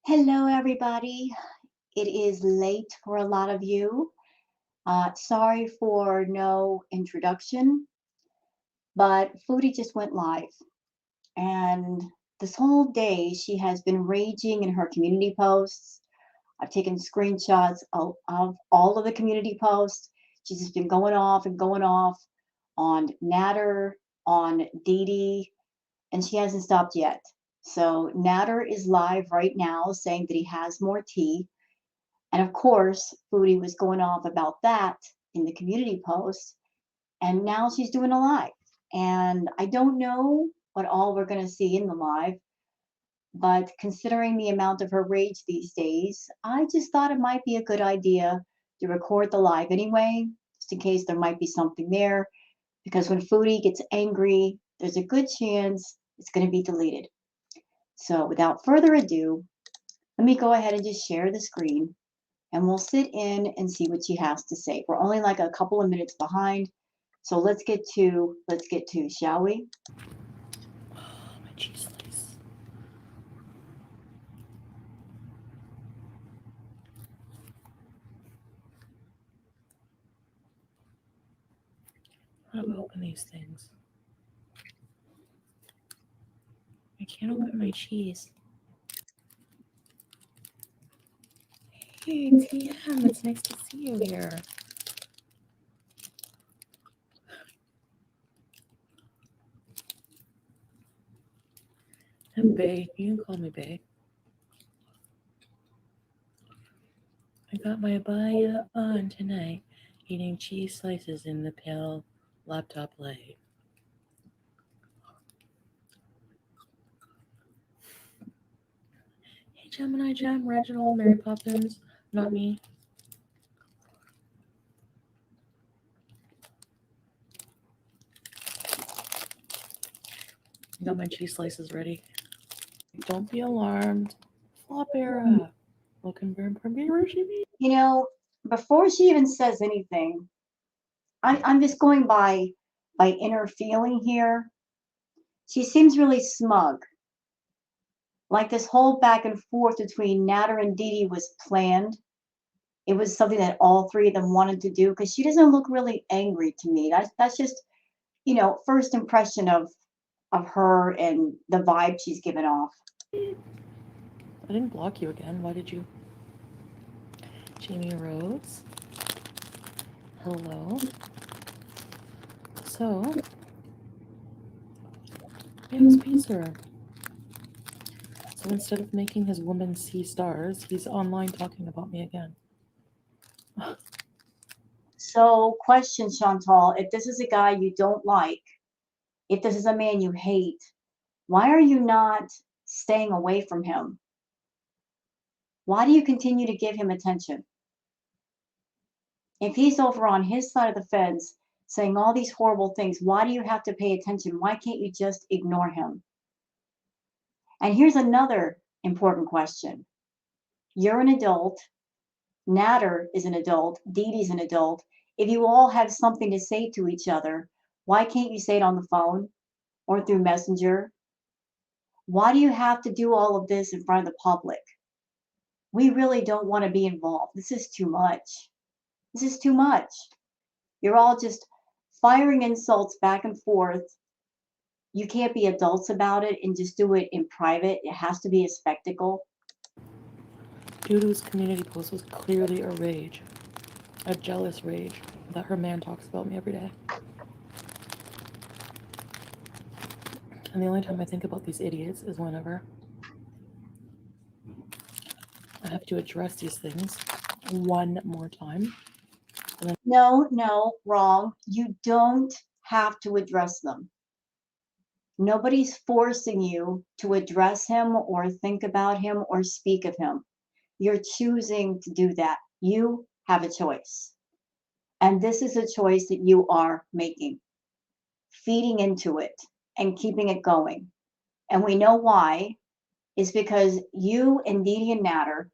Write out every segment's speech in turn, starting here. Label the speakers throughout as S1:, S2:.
S1: Hello, everybody. It is late for a lot of you. Sorry for no introduction, but Foodie just went live. And this whole day, she has been raging in her community posts. I've taken screenshots of all of the community posts. She's just been going off and going off on Natter, on Dee Dee, and she hasn't stopped yet. So Natter is live right now saying that he has more tea. And of course, Foodie was going off about that in the community post. And now she's doing a live. And I don't know what all we're going to see in the live, but considering the amount of her rage these days, I just thought it might be a good idea to record the live anyway, just in case there might be something there. Because when Foodie gets angry, there's a good chance it's going to be deleted. So without further ado, let me go ahead and just share the screen and we'll sit in and see what she has to say. We're only like a couple of minutes behind, so let's get to, shall we?
S2: Oh, my cheese slice. How do I open these things? I can't open my cheese. Hey, TM, it's nice to see you here. I'm Bae. You can call me Bae. I got my abaya on tonight, eating cheese slices in the pale laptop light. Hey, Gemini Gem, Reginald, Mary Poppins, not me. I got my cheese slices ready. Don't be alarmed. Flop era. Looking for me.
S1: You know, before she even says anything, I'm just going by inner feeling here. She seems really smug. Like this whole back and forth between Natter and Dee Dee was planned. It was something that all three of them wanted to do because she doesn't look really angry to me. That's just, first impression of her and the vibe she's given off.
S2: I didn't block you again. Why did you? Jamie Rose. Hello. So, yeah, this pizza. So instead of making his woman see stars, he's online talking about me again.
S1: So, question, Chantal, if this is a guy you don't like, if this is a man you hate, why are you not staying away from him? Why do you continue to give him attention? If he's over on his side of the fence saying all these horrible things, why do you have to pay attention? Why can't you just ignore him? And here's another important question. You're an adult. Natter is an adult. Dee Dee's an adult. If you all have something to say to each other, why can't you say it on the phone or through Messenger? Why do you have to do all of this in front of the public? We really don't want to be involved. This is too much. This is too much. You're all just firing insults back and forth. You can't be adults about it and just do it in private. It has to be a spectacle.
S2: Dudu's community post was clearly a rage. A jealous rage that her man talks about me every day. And the only time I think about these idiots is whenever I have to address these things one more time.
S1: No, wrong. You don't have to address them. Nobody's forcing you to address him or think about him or speak of him. You're choosing to do that. You have a choice. And this is a choice that you are making, feeding into it and keeping it going. And we know why is because you and Dee Dee and Natter,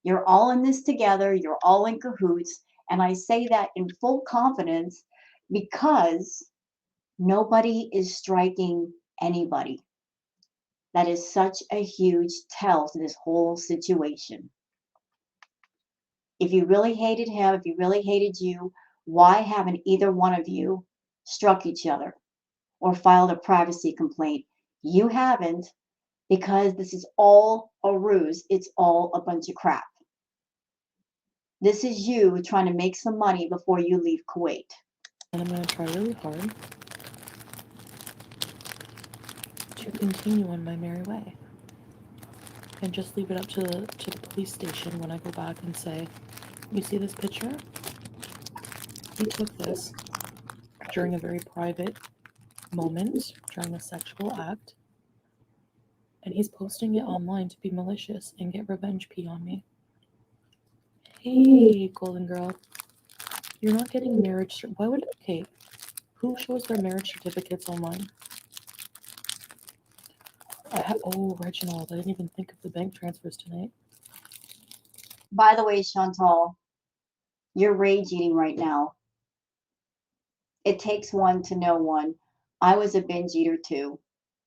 S1: you're all in this together, you're all in cahoots. And I say that in full confidence because nobody is striking anybody. That is such a huge tell to this whole situation. If you really hated him, if you really hated you, why haven't either one of you struck each other or filed a privacy complaint? You haven't because this is all a ruse. It's all a bunch of crap. This is you trying to make some money before you leave Kuwait.
S2: And I'm going to try really hard to continue on my merry way. And just leave it up to the police station when I go back and say, you see this picture? He took this during a very private moment, during a sexual act, and he's posting it online to be malicious and get revenge pee on me. Hey, golden girl, you're not getting marriage. Why would, okay, who shows their marriage certificates online? Oh, Reginald, I didn't even think of the bank transfers tonight.
S1: By the way, Chantal, you're rage eating right now. It takes one to know one. I was a binge eater too.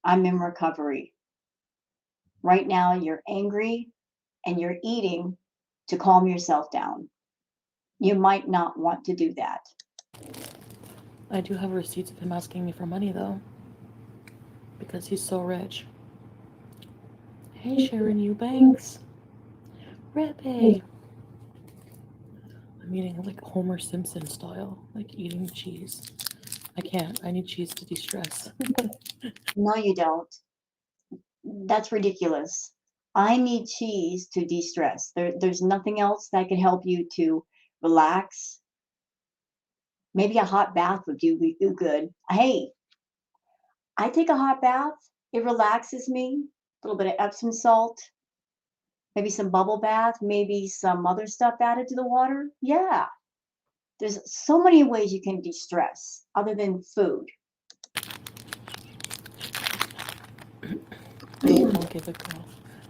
S1: I'm in recovery. Right now, you're angry and you're eating to calm yourself down. You might not want to do that.
S2: I do have receipts of him asking me for money, though, because he's so rich. Hey, Sharon Eubanks. Rippy. I'm eating like Homer Simpson style, like eating cheese. I can't. I need cheese to de-stress.
S1: No, you don't. That's ridiculous. I need cheese to de-stress. There's nothing else that can help you to relax. Maybe a hot bath would do you good. Hey, I take a hot bath. It relaxes me. A little bit of Epsom salt, maybe some bubble bath, maybe some other stuff added to the water. Yeah, there's so many ways you can de-stress other than food.
S2: Don't give a girl.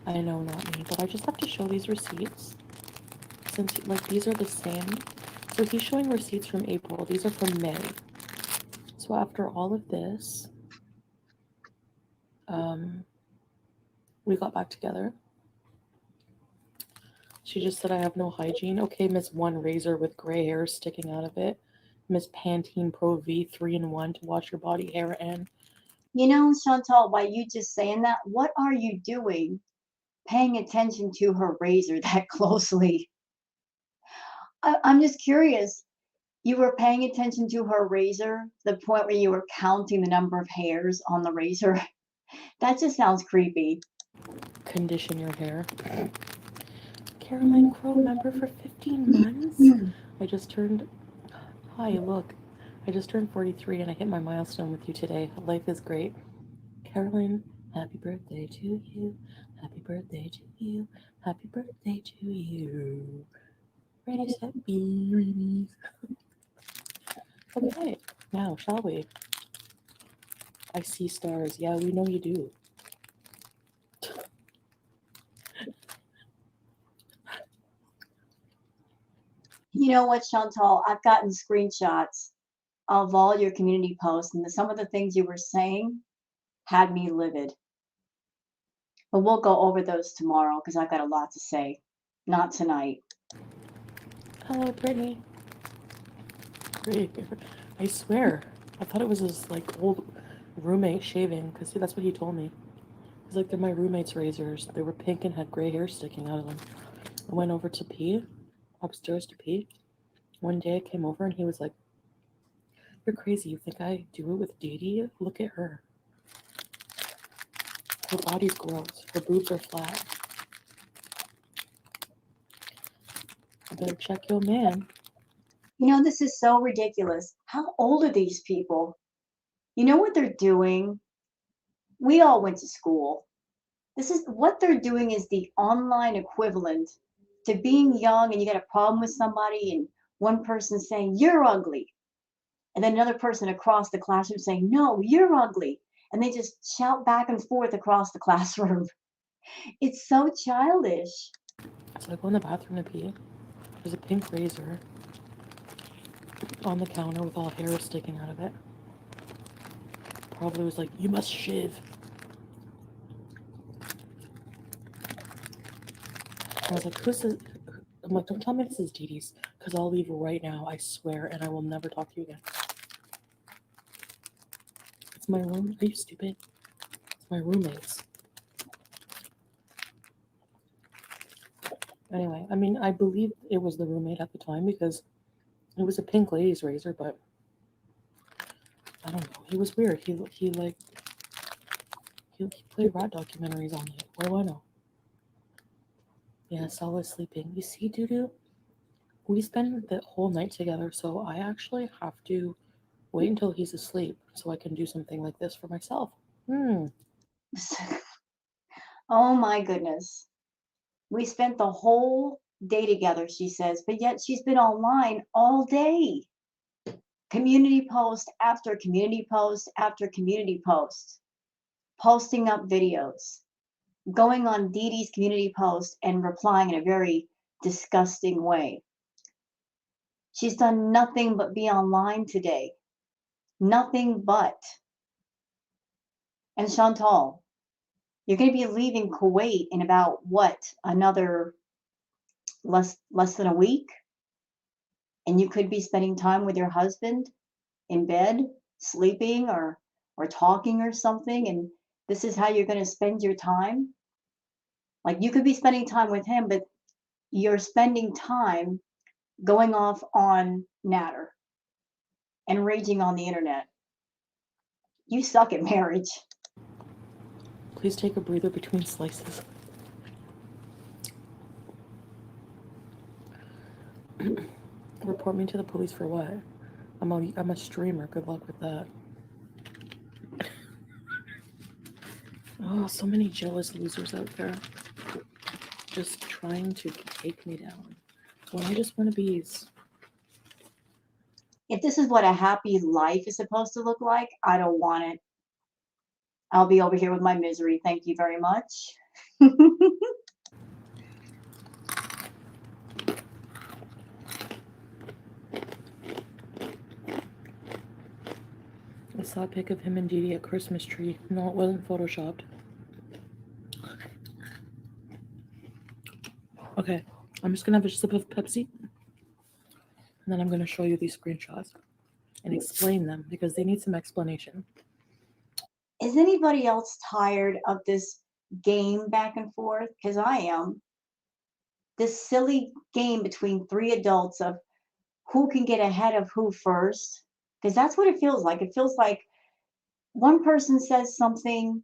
S2: I know, not me, but I just have to show these receipts since like these are the same. So he's showing receipts from April. These are from May. So after all of this, we got back together. She just said I have no hygiene. Okay, Miss One Razor with gray hair sticking out of it. Miss Pantene Pro V 3-in-1 to wash your body hair and
S1: You know, Chantal, by you just saying that, what are you doing paying attention to her razor that closely? I'm just curious. You were paying attention to her razor to the point where you were counting the number of hairs on the razor. That just sounds creepy.
S2: condition your hair. Caroline Crow member for 15 months. I just turned. Hi, look. I just turned 43 and I hit my milestone with you today. Life is great. Caroline, happy birthday to you. Happy birthday to you. Happy birthday to you. Ready, set, be. Okay, now, shall we? I see stars. Yeah, we know you do.
S1: You know what, Chantal? I've gotten screenshots of all your community posts, and some of the things you were saying had me livid. But we'll go over those tomorrow because I've got a lot to say. Not tonight.
S2: Hello, Brittany. Great. I swear. I thought it was his like old roommate shaving because that's what he told me. He's like, they're my roommate's razors. They were pink and had gray hair sticking out of them. I went over to pee, upstairs to pee. One day I came over and he was like, you're crazy. You think I do it with Dee? Look at her. Her body's gross. Her boobs are flat. I better check your man.
S1: You know, this is so ridiculous. How old are these people? You know what they're doing? We all went to school. This is what they're doing is the online equivalent to being young and you got a problem with somebody and one person saying, you're ugly. And then another person across the classroom saying, no, you're ugly. And they just shout back and forth across the classroom. It's so childish.
S2: So I go in the bathroom to pee. There's a pink razor on the counter with all hair sticking out of it. Probably was like, you must shiv. I was like, who's this? I'm like, don't tell me this is Dee Dee's, because I'll leave right now, I swear, and I will never talk to you again. It's my room. Are you stupid? It's my roommates. Anyway, I mean, I believe it was the roommate at the time because it was a pink lady's razor, but I don't know. He was weird. He played rat documentaries on it. What do I know? Yeah, Saul is sleeping. You see, Doodoo? We spend the whole night together, so I actually have to wait until he's asleep so I can do something like this for myself.
S1: Oh my goodness. We spent the whole day together, she says, but yet she's been online all day. Community post after community post after community post, posting up videos, going on Dee Dee's community post and replying in a very disgusting way. She's done nothing but be online today. Nothing but. And Chantal, you're going to be leaving Kuwait in about what, another less than a week? And you could be spending time with your husband in bed, sleeping or talking or something, and this is how you're going to spend your time? Like, you could be spending time with him, but you're spending time going off on Natter and raging on the internet. You suck at marriage.
S2: Please take a breather between slices. Report me to the police for what? I'm a streamer. Good luck with that. Oh, so many jealous losers out there just trying to take me down when I just want to be.
S1: If this is what a happy life is supposed to look like, I don't want it. I'll be over here with my misery. Thank you very much.
S2: I saw a pic of him and Dee Dee at Christmas tree. No, it wasn't photoshopped. Okay, I'm just gonna have a sip of Pepsi, and then I'm gonna show you these screenshots and explain them because they need some explanation.
S1: Is anybody else tired of this game back and forth? Because I am. This silly game between three adults of who can get ahead of who first. Because that's what it feels like. It feels like one person says something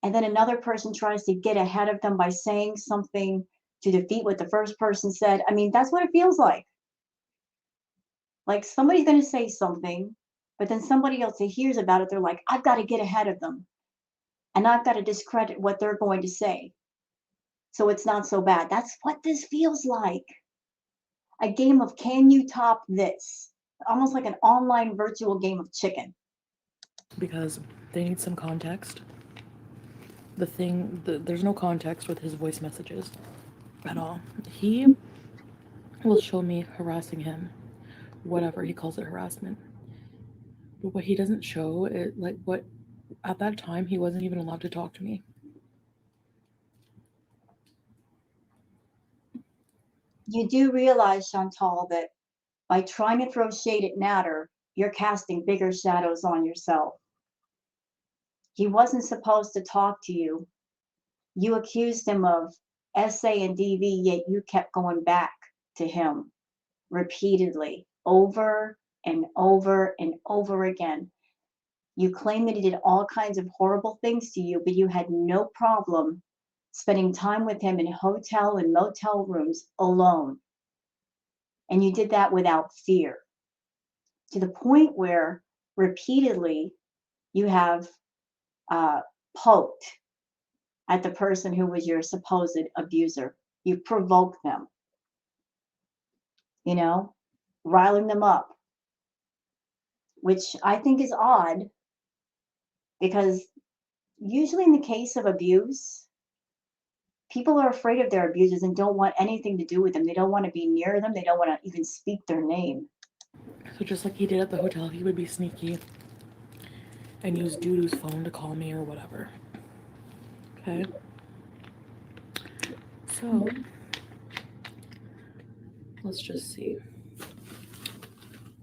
S1: and then another person tries to get ahead of them by saying something to defeat what the first person said. I mean, that's what it feels like. Like, somebody's going to say something, but then somebody else that hears about it, they're like, I've got to get ahead of them and I've got to discredit what they're going to say. So it's not so bad. That's what this feels like. A game of can you top this? Almost like an online virtual game of chicken.
S2: Because they need some context. There's no context with his voice messages at all. He will show me harassing him, whatever he calls it, harassment. But what he doesn't show it, like what at that time he wasn't even allowed to talk to me.
S1: You do realize, Chantal, that by trying to throw shade at Natter, you're casting bigger shadows on yourself. He wasn't supposed to talk to you. You accused him of SA and DV, yet you kept going back to him repeatedly, over and over and over again. You claim that he did all kinds of horrible things to you, but you had no problem spending time with him in hotel and motel rooms alone. And you did that without fear, to the point where repeatedly you have poked at the person who was your supposed abuser. You provoked them, riling them up, which I think is odd because usually in the case of abuse, people are afraid of their abusers and don't want anything to do with them. They don't want to be near them. They don't want to even speak their name.
S2: So just like he did at the hotel, he would be sneaky and use Doodoo's phone to call me or whatever. Okay. So let's just see.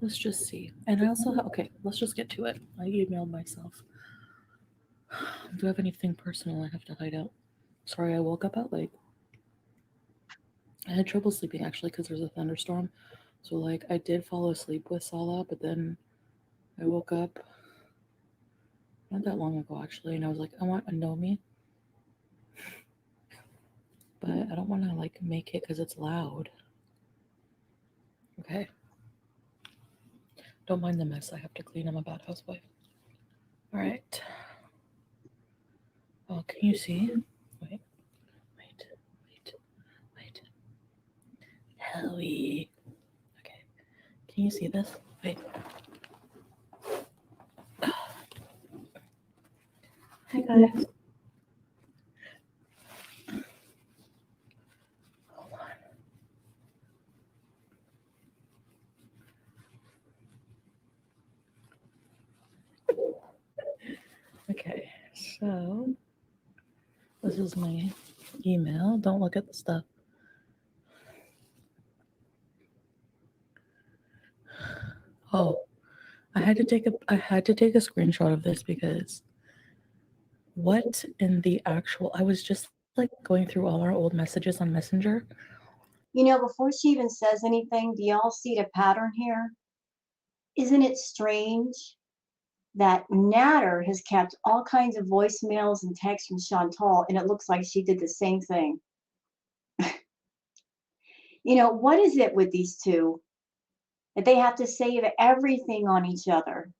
S2: Let's just see. And I also have, okay, let's just get to it. I emailed myself. Do I have anything personal I have to hide out? Sorry, I woke up out late. I had trouble sleeping actually because there's a thunderstorm. So like I did fall asleep with Salah, but then I woke up not that long ago actually, and I was like, I want a Nomi, but I don't want to like make it because it's loud. Okay. Don't mind the mess. I have to clean. I'm a bad housewife. All right. Oh, can you see? Wait, wait, wait, wait. Helly. Okay. Can you see this? Wait. Hi guys. Hold on. Okay. So this is my email. Don't look at the stuff. Oh, I had to take a screenshot of this because what in the actual I was just like going through all our old messages on Messenger.
S1: You know, before she even says anything, do y'all see the pattern here? Isn't it strange that Natter has kept all kinds of voicemails and texts from Chantal, and it looks like she did the same thing? You know, what is it with these two that they have to save everything on each other?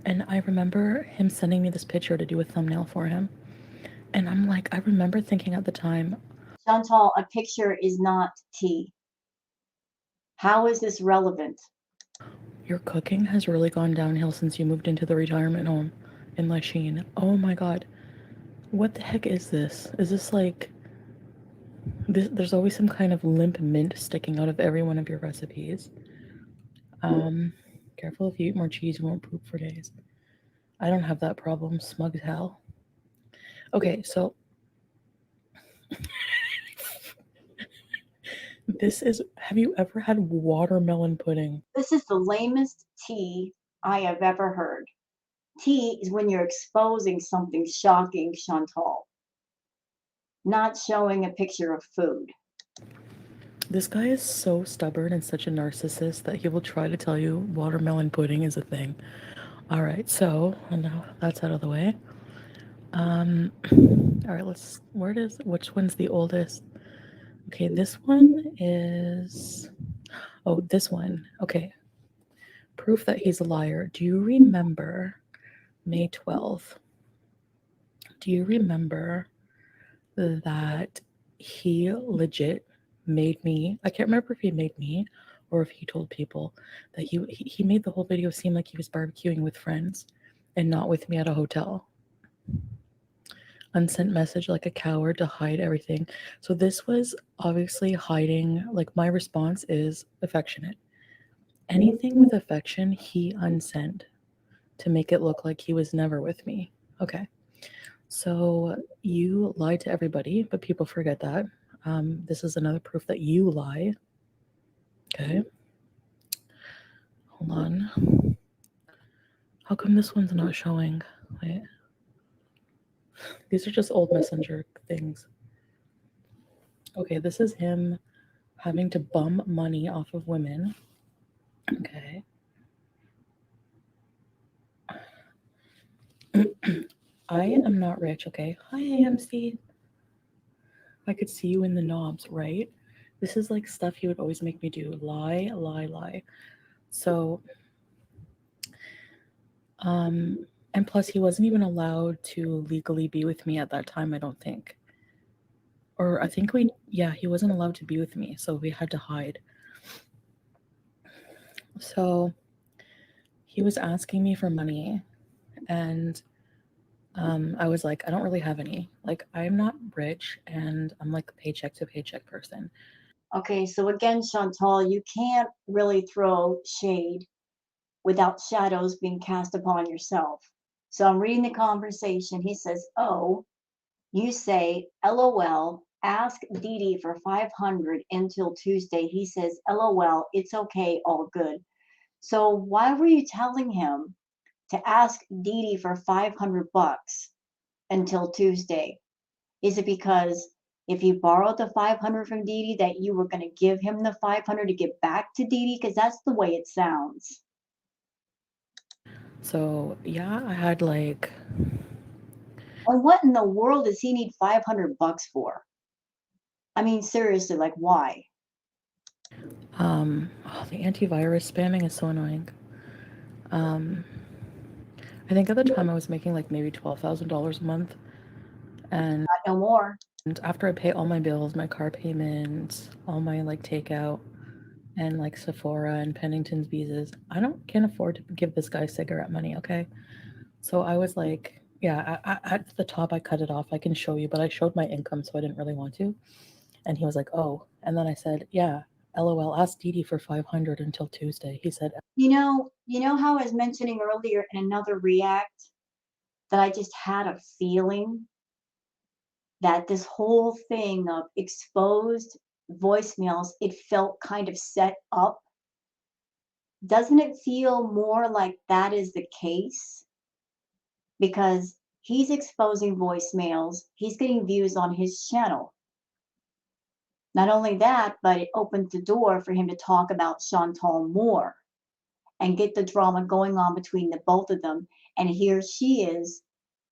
S2: And I remember him sending me this picture to do a thumbnail for him. And I'm like, I remember thinking at the time,
S1: Chantal, a picture is not tea. How is this relevant?
S2: your cooking has really gone downhill since you moved into the retirement home in Lachine. Oh my god. What the heck is this? Is this like there's always some kind of limp mint sticking out of every one of your recipes. Um, Careful if you eat more cheese, you won't poop for days. I don't have that problem, smug as hell. Okay, so this is have you ever had watermelon pudding?
S1: This is the lamest tea I have ever heard. Tea is when you're exposing something shocking, Chantal, not showing a picture of food.
S2: This guy is so stubborn and such a narcissist that he will try to tell you watermelon pudding is a thing. All right, so now that's out of the way. All right, which one's the oldest? Okay, this one is, oh, this one. Okay, proof that he's a liar. Do you remember May 12th? Do you remember that he legit made me, I can't remember if he made me or if he told people that he made the whole video seem like he was barbecuing with friends and not with me at a hotel. Unsent message like a coward to hide everything. So this was obviously hiding, like my response is affectionate. Anything with affection, he unsent to make it look like he was never with me. Okay. So you lied to everybody, but people forget that. This is another proof that you lie. Okay. Hold on. How come this one's not showing? Wait. These are just old messenger things. Okay, this is him having to bum money off of women. Okay. I am not rich, okay? Hi, AMC. I could see you in the knobs, right? This is like stuff he would always make me do. Lie, lie, lie. So, and plus he wasn't even allowed to legally be with me at that time, I don't think. Or I think yeah, he wasn't allowed to be with me, so we had to hide. So he was asking me for money, and I was like, I don't really have any. Like, I'm not rich, and I'm like a paycheck to paycheck person.
S1: Okay, so again, Chantal, you can't really throw shade without shadows being cast upon yourself. So I'm reading the conversation. He says, "Oh," you say, "LOL, ask Dee Dee for 500 until Tuesday. He says, LOL, it's okay, all good. So why were you telling him to ask Dee Dee for 500 bucks until Tuesday? Is it because if you borrowed the 500 from Dee Dee that you were going to give him the 500 to get back to Dee Dee? Because that's the way it sounds.
S2: So yeah, I had like
S1: And what in the world does he need 500 bucks for? I mean, seriously, like why?
S2: oh, the antivirus spamming is so annoying. Um, I think at the time I was making like maybe $12,000 a month, and
S1: Not no more.
S2: after I pay all my bills, my car payments, all my like takeout, and like Sephora and Pennington's visas, I don't can't afford to give this guy cigarette money. Okay, so I was like, yeah, at the top I cut it off. I can show you, but I showed my income, so I didn't really want to. And he was like, oh, and then I said, yeah, LOL. Ask Dee Dee for 500 until Tuesday. He said,
S1: You know how I was mentioning earlier in another react that I just had a feeling that this whole thing of exposed voicemails, it felt kind of set up. Doesn't it feel more like that is the case? Because he's exposing voicemails, he's getting views on his channel. Not only that, but it opened the door for him to talk about Chantal more and get the drama going on between the both of them. And here she is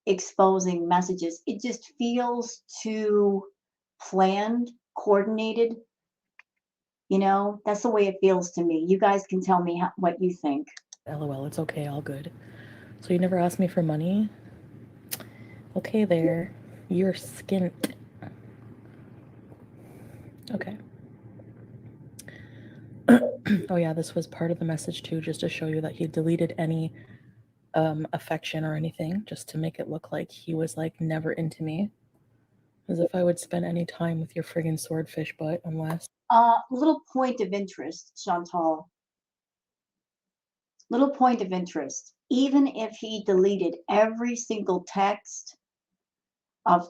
S1: exposing messages. It just feels too planned, coordinated. That's the way it feels to me. You guys can tell me what you think.
S2: LOL, it's okay, all good. So you never asked me for money? Okay, there. You're skint. Okay. Oh, yeah, this was part of the message too, just to show you that he deleted any affection or anything, just to make it look like he was like never into me. As if I would spend any time with your friggin' swordfish butt unless.
S1: Little point of interest, Chantal. Little point of interest. Even if he deleted every single text of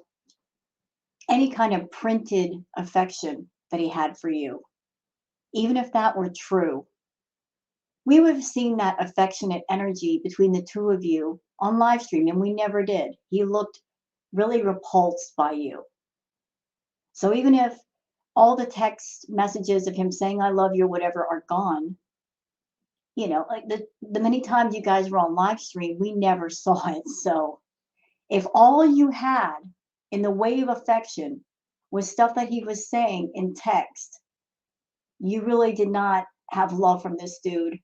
S1: any kind of printed affection that he had for you, even if that were true, we would have seen that affectionate energy between the two of you on live stream, and we never did. He looked really repulsed by you. So even if all the text messages of him saying I love you or whatever are gone, like the many times you guys were on live stream, we never saw it. So if all you had in the way of affection was stuff that he was saying in text, you really did not have love from this dude.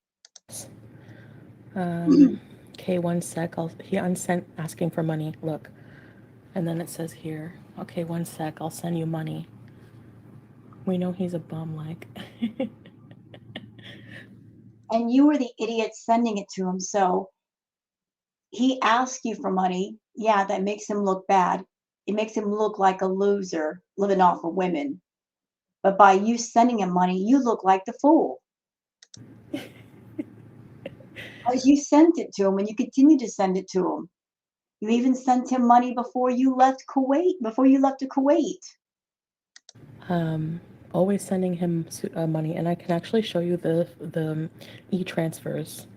S2: Okay, one sec. He unsent asking for money. Look. And then it says here, okay, one sec, I'll send you money. We know he's a bum, like.
S1: And you were the idiot sending it to him. So he asked you for money. Yeah, that makes him look bad. It makes him look like a loser living off of women. But by you sending him money, you look like the fool. Because you sent it to him and you continue to send it to him. You even sent him money before you left Kuwait, before you left to Kuwait.
S2: Always sending him money, and I can actually show you the e-transfers.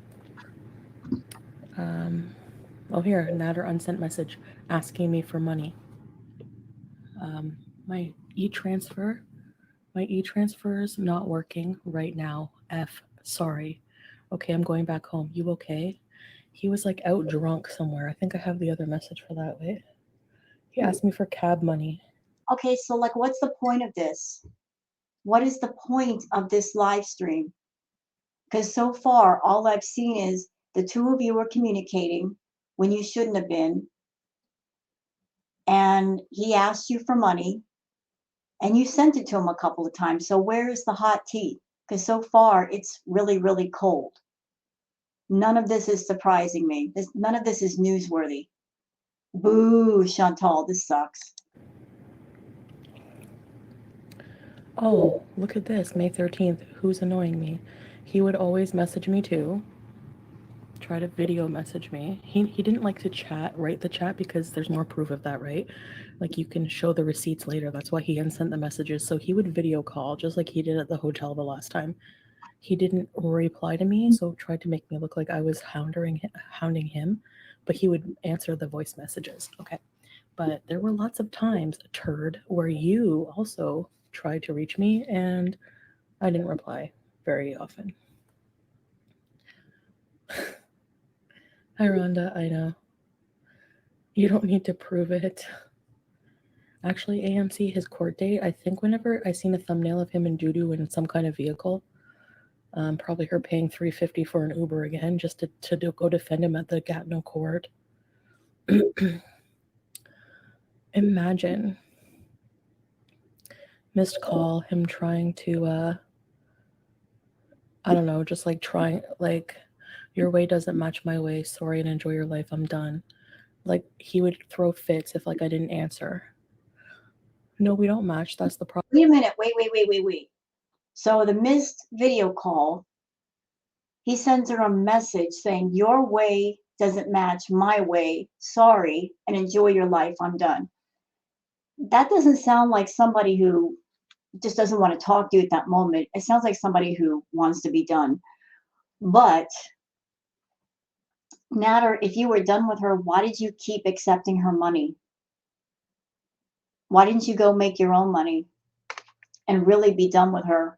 S2: Oh, here, Natter unsent message asking me for money. My e-transfer, my e-transfer is not working right now. F, sorry. Okay, I'm going back home. You okay? He was like out drunk somewhere. I think I have the other message for that. Wait. He asked me for cab money.
S1: Okay, so like, what's the point of this? What is the point of this live stream? Because so far, all I've seen is the two of you are communicating when you shouldn't have been. And he asked you for money and you sent it to him a couple of times. So where is the hot tea? Because so far, it's really, really cold. None of this is surprising me. None of this is newsworthy. Boo, Chantal, this sucks.
S2: Oh, look at this. May 13th. Who's annoying me? He would always message me too. try to video message me. He didn't like to write the chat because there's more proof of that, right? Like you can show the receipts later. That's why he unsent the messages. So he would video call just like he did at the hotel the last time. He didn't reply to me, so tried to make me look like I was hounding him, but he would answer the voice messages. Okay. But there were lots of times, turd, where you also tried to reach me and I didn't reply very often. Hi, Rhonda. I know. You don't need to prove it. Actually, AMC, his court date, I think whenever I seen a thumbnail of him in doo-doo in some kind of vehicle, probably her paying $350 for an Uber again just to go defend him at the Gatineau court. Imagine missed call, him trying to, I don't know, just like trying, like, your way doesn't match my way. Sorry and enjoy your life. I'm done. Like, he would throw fits if, like, I didn't answer. No, we don't match. That's the problem.
S1: Wait a minute. Wait. So the missed video call, he sends her a message saying, your way doesn't match my way. Sorry and enjoy your life. I'm done. That doesn't sound like somebody who just doesn't want to talk to you at that moment. It sounds like somebody who wants to be done. But Natter, if you were done with her, why did you keep accepting her money? Why didn't you go make your own money and really be done with her?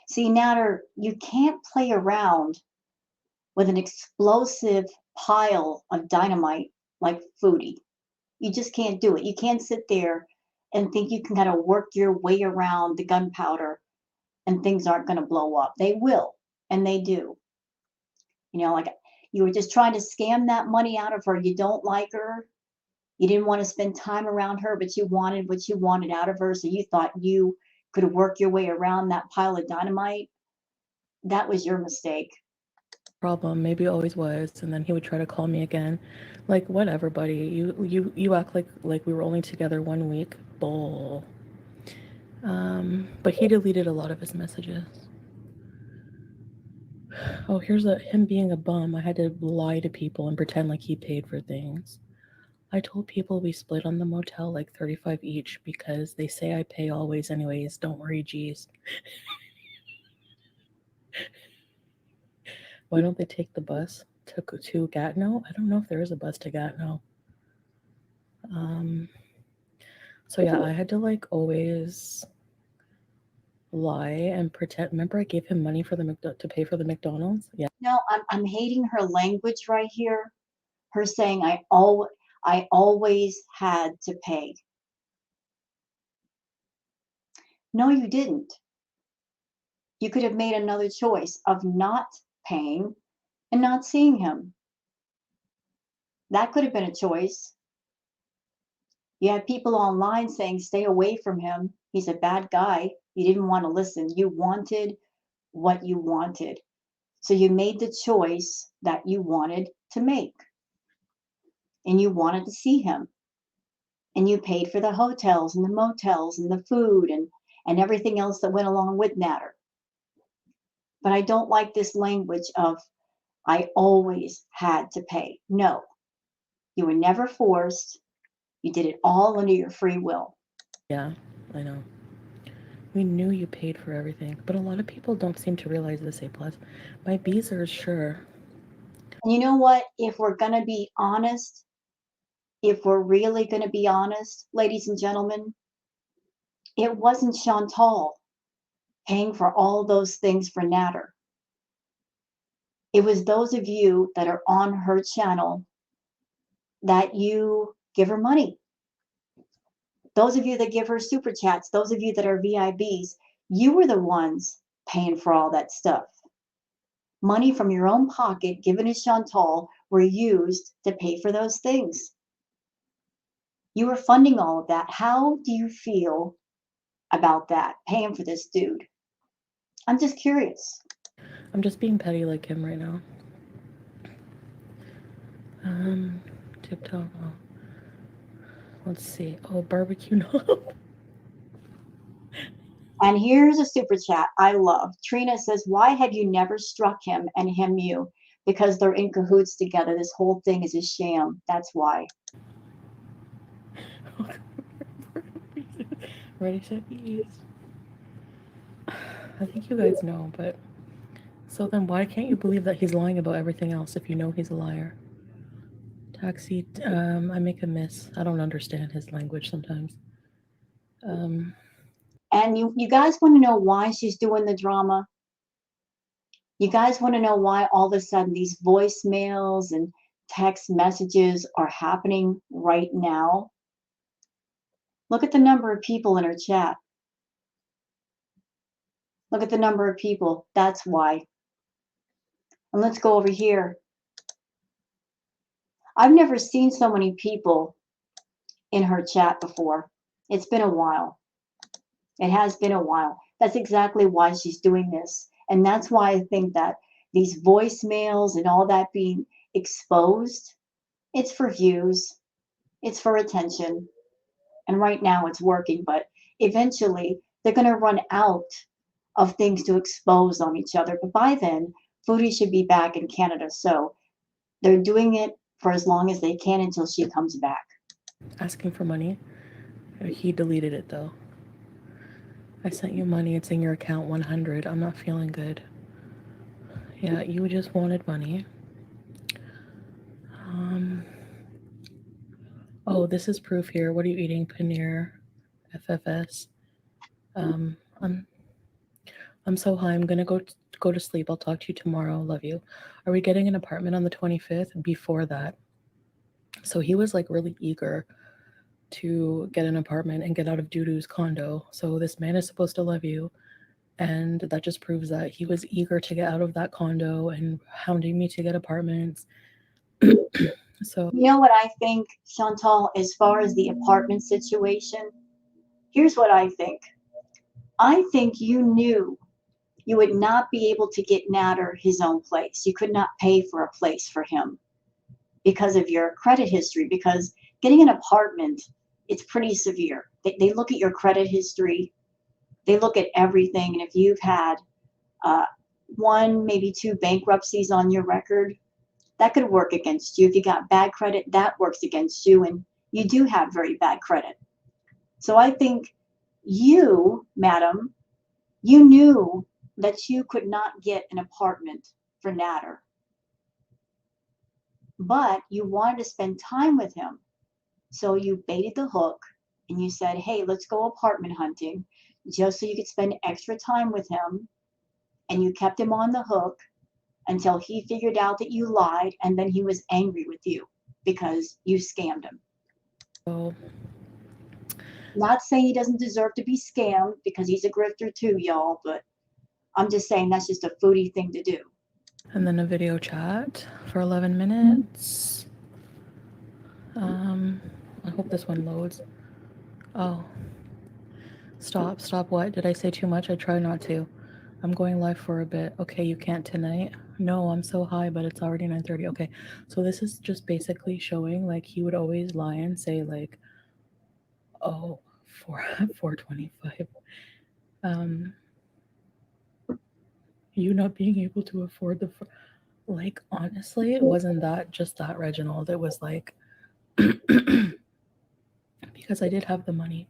S1: See, Natter, you can't play around with an explosive pile of dynamite like Foodie. You just can't do it. You can't sit there and think you can kind of work your way around the gunpowder and things aren't going to blow up. They will, and they do. Like you were just trying to scam that money out of her. You don't like her. You didn't want to spend time around her, but you wanted what you wanted out of her. So you thought you could work your way around that pile of dynamite. That was your mistake.
S2: Problem maybe always was, and then he would try to call me again. Like, whatever, buddy. You act like we were only together 1 week. Bull. But he deleted a lot of his messages. Oh, here's him being a bum. I had to lie to people and pretend like he paid for things. I told people we split on the motel like 35 each because they say I pay always anyways. Don't worry, geez. Why don't they take the bus to Gatineau? I don't know if there is a bus to Gatineau. Um, so yeah, I had to like always lie and pretend. Remember, I gave him money for to pay for the McDonald's. Yeah.
S1: No, I'm hating her language right here. Her saying I always had to pay. No, you didn't. You could have made another choice of not paying and not seeing him. That could have been a choice. You had people online saying, stay away from him. He's a bad guy. You didn't want to listen. You wanted what you wanted. So you made the choice that you wanted to make. And you wanted to see him. And you paid for the hotels and the motels and the food and everything else that went along with Natter. But I don't like this language of, I always had to pay. No, you were never forced. You did it all under your free will.
S2: Yeah, I know. We knew you paid for everything, but a lot of people don't seem to realize this. A plus, my bees are sure.
S1: And you know what? If we're going to be honest, if we're really going to be honest, ladies and gentlemen, it wasn't Chantal paying for all those things for Natter. It was those of you that are on her channel that you give her money. Those of you that give her super chats, those of you that are VIBs, you were the ones paying for all that stuff. Money from your own pocket given to Chantal were used to pay for those things. You were funding all of that. How do you feel about that, paying for this dude? I'm just curious.
S2: I'm just being petty like him right now. Tiptoe. Oh. Let's see. Oh, barbecue. No.
S1: And here's a super chat I love. Trina says, "Why have you never struck him and him you? Because they're in cahoots together. This whole thing is a sham. That's why."
S2: Ready, set, ease. I think you guys know, but so then why can't you believe that he's lying about everything else if you know he's a liar? Taxi, I make a miss. I don't understand his language sometimes. Um,
S1: And you guys want to know why she's doing the drama? You guys want to know why all of a sudden these voicemails and text messages are happening right now? Look at the number of people in her chat. Look at the number of people. That's why. And let's go over here. I've never seen so many people in her chat before. It's been a while. It has been a while. That's exactly why she's doing this. And that's why I think that these voicemails and all that being exposed, it's for views, it's for attention. And right now it's working, but eventually they're going to run out of things to expose on each other. But by then, Foodie should be back in Canada. So they're doing it for as long as they can until she comes back.
S2: asking for money. He deleted it though. I sent you money. It's in your account 100. I'm not feeling good. Yeah, you just wanted money. Um, oh, this is proof here. What are you eating? Paneer, FFS. Um, I'm I'm so high. I'm gonna go to sleep. I'll talk to you tomorrow. Love you. Are we getting an apartment on the 25th? Before that, so he was like really eager to get an apartment and get out of Dudu's condo. So this man is supposed to love you, and that just proves that he was eager to get out of that condo and hounding me to get apartments. So
S1: You know what I think, Chantal, as far as the apartment situation? Here's what I think. I think you knew you would not be able to get Nader his own place. You could not pay for a place for him because of your credit history, because getting an apartment, it's pretty severe. They look at your credit history, they look at everything. And if you've had uh, one, maybe two bankruptcies on your record, that could work against you. If you got bad credit, that works against you. And you do have very bad credit. So I think you, madam, you knew that you could not get an apartment for Nader, but you wanted to spend time with him. So you baited the hook and you said, "Hey, let's go apartment hunting," just so you could spend extra time with him. And you kept him on the hook until he figured out that you lied, and then he was angry with you because you scammed him.
S2: so
S1: Not saying he doesn't deserve to be scammed because he's a grifter too, y'all, but I'm just saying that's just a Foodie thing to do.
S2: and then a video chat for 11 minutes. Um, I hope this one loads. Oh, stop. What? Did I say too much? I try not to. I'm going live for a bit. Okay, you can't tonight. No, I'm so high, but it's already 9:30. Okay, so this is just basically showing like he would always lie and say like, oh, 425. Um, you not being able to afford like honestly, it wasn't that just that Reginald. It was like because I did have the money.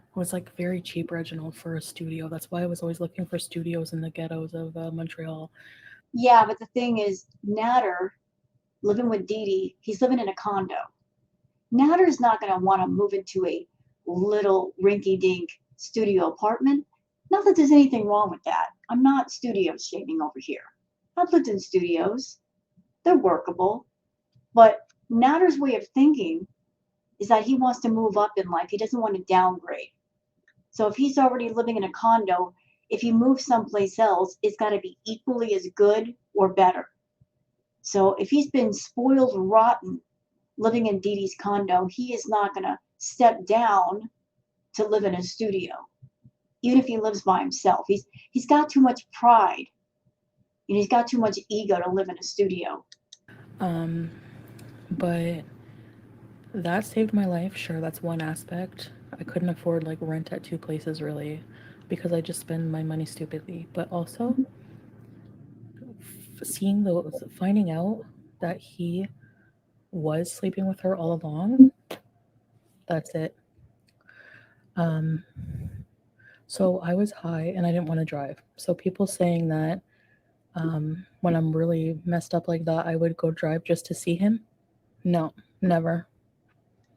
S2: It was like very cheap Reginald for a studio. That's why I was always looking for studios in the ghettos of Montreal.
S1: Yeah, but the thing is, Nader living with Dee Dee, he's living in a condo. Natter's not going to want to move into a little rinky dink studio apartment. Not that there's anything wrong with that. I'm not studio shaming over here. I've lived in studios, they're workable. But Natter's way of thinking is that he wants to move up in life. He doesn't want to downgrade. So if he's already living in a condo, if he moves someplace else, it's got to be equally as good or better. So if he's been spoiled rotten living in Dee Dee's condo, he is not going to step down to live in a studio, even if he lives by himself. He's got too much pride and he's got too much ego to live in a studio.
S2: Um, but that saved my life. Sure, that's one aspect. I couldn't afford like rent at two places really. because I just spend my money stupidly. But also seeing those, finding out that he was sleeping with her all along, that's it. Um, so I was high and I didn't want to drive. So people saying that when I'm really messed up like that, I would go drive just to see him. No, never.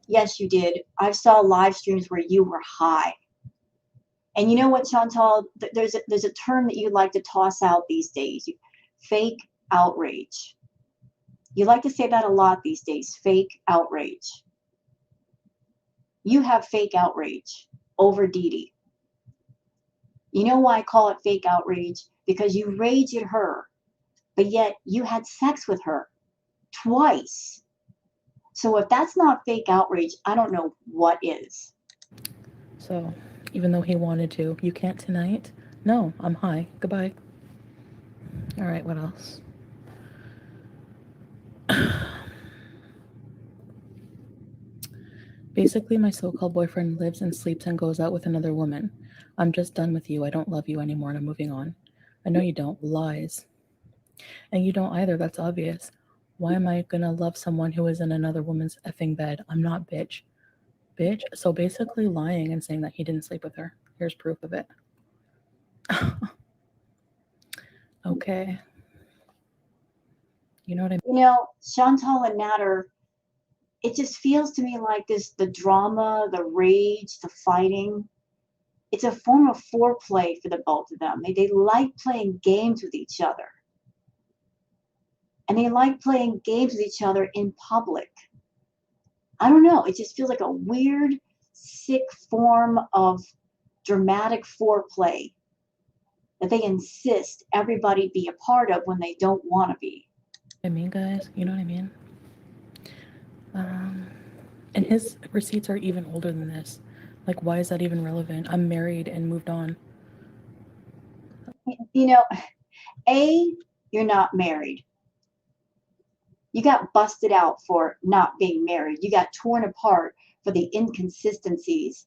S1: Yes, you did. I saw live streams where you were high. And you know what, Chantal? There's a term that you like to toss out these days. Fake outrage. You like to say that a lot these days. Fake outrage. You have fake outrage over Dee Dee. You know why I call it fake outrage? Because you rage at her, but yet you had sex with her twice. So if that's not fake outrage, I don't know what is.
S2: So even though he wanted to, you can't tonight? No, I'm high. Goodbye. All right, what else? Basically, my so called boyfriend lives and sleeps and goes out with another woman. I'm just done with you. I don't love you anymore and I'm moving on. I know you don't. Lies. And you don't either. That's obvious. Why am I gonna love someone who is in another woman's effing bed? I'm not, bitch. Bitch. So basically lying and saying that he didn't sleep with her. Here's proof of it. Okay. You know what I mean?
S1: You know, Chantal and Natter, it just feels to me like this the drama, the rage, the fighting. It's a form of foreplay for the both of them. They like playing games with each other. And they like playing games with each other in public. I don't know. It just feels like a weird, sick form of dramatic foreplay that they insist everybody be a part of when they don't want to be.
S2: I mean, guys, you know what I mean? Um, and his receipts are even older than this. Like, why is that even relevant? I'm married and moved on.
S1: You know, A, you're not married. You got busted out for not being married. You got torn apart for the inconsistencies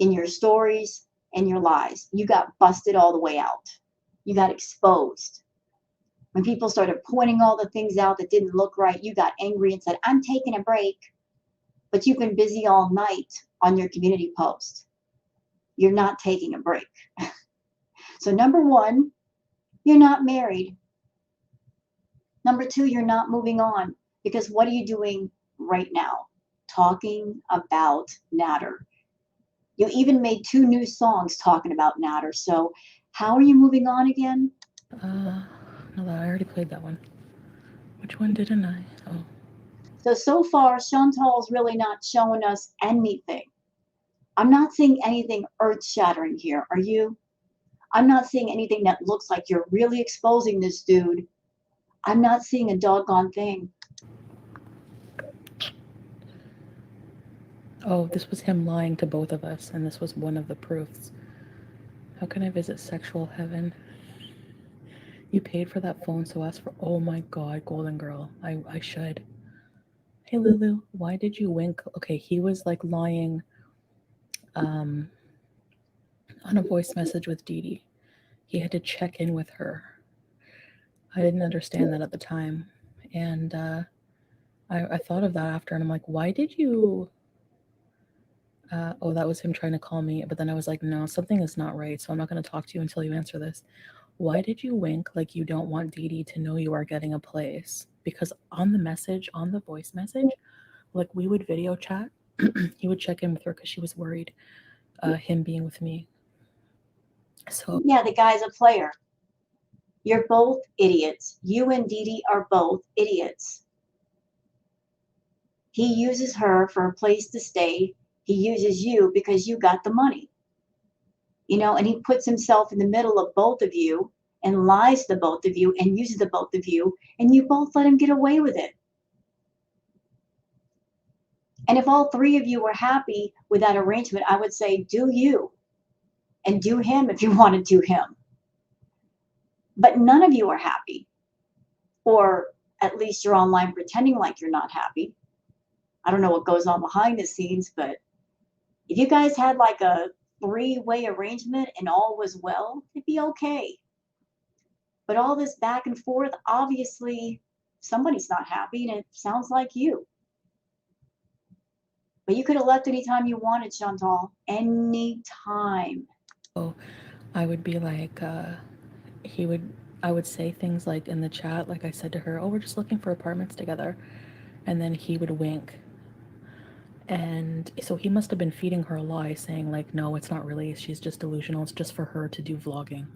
S1: in your stories and your lies. You got busted all the way out. You got exposed. When people started pointing all the things out that didn't look right, you got angry and said, I'm taking a break. But you've been busy all night on your community post. You're not taking a break. So, number one, you're not married. Number two, you're not moving on because what are you doing right now? Talking about Natter. You even made 2 new songs talking about Natter. So, how are you moving on again?
S2: Uh, no, I already played that one. Which one didn't I? Oh,
S1: So far, Chantal's really not showing us anything. I'm not seeing anything earth shattering here. Are you? I'm not seeing anything that looks like you're really exposing this dude. I'm not seeing a doggone thing.
S2: oh, this was him lying to both of us, and this was one of the proofs. How can I visit sexual heaven? You paid for that phone, so ask for. Oh my god, Golden Girl. I should. Hey Lulu, why did you wink? Okay, he was like lying um, on a voice message with Dee Dee. He had to check in with her. I didn't understand that at the time. And I thought of that after, and I'm like, why did you? Oh, that was him trying to call me. But then I was like, no, something is not right. So I'm not going to talk to you until you answer this. Why did you wink like you don't want Dee Dee to know you are getting a place? Because on the message, on the voice message, like we would video chat. He would check in with her because she was worried him being with me. So
S1: Yeah, the guy's a player. You're both idiots. You and Dee Dee are both idiots. He uses her for a place to stay. He uses you because you got the money. And he puts himself in the middle of both of you and lies to both of you and uses the both of you, and you both let him get away with it. And if all three of you were happy with that arrangement, I would say, do you and do him if you want to do him. But none of you are happy, or at least you're online pretending like you're not happy. I don't know what goes on behind the scenes, but if you guys had like a three-way arrangement and all was well, it'd be okay. But all this back and forth, obviously somebody's not happy, and it sounds like you. But you could have left anytime you wanted, Chantal. Anytime.
S2: So I would be like, I would say things like in the chat, like I said to her, oh, we're just looking for apartments together. And then he would wink. And so he must have been feeding her a lie, saying, like, no, it's not really. She's just delusional. It's just for her to do vlogging.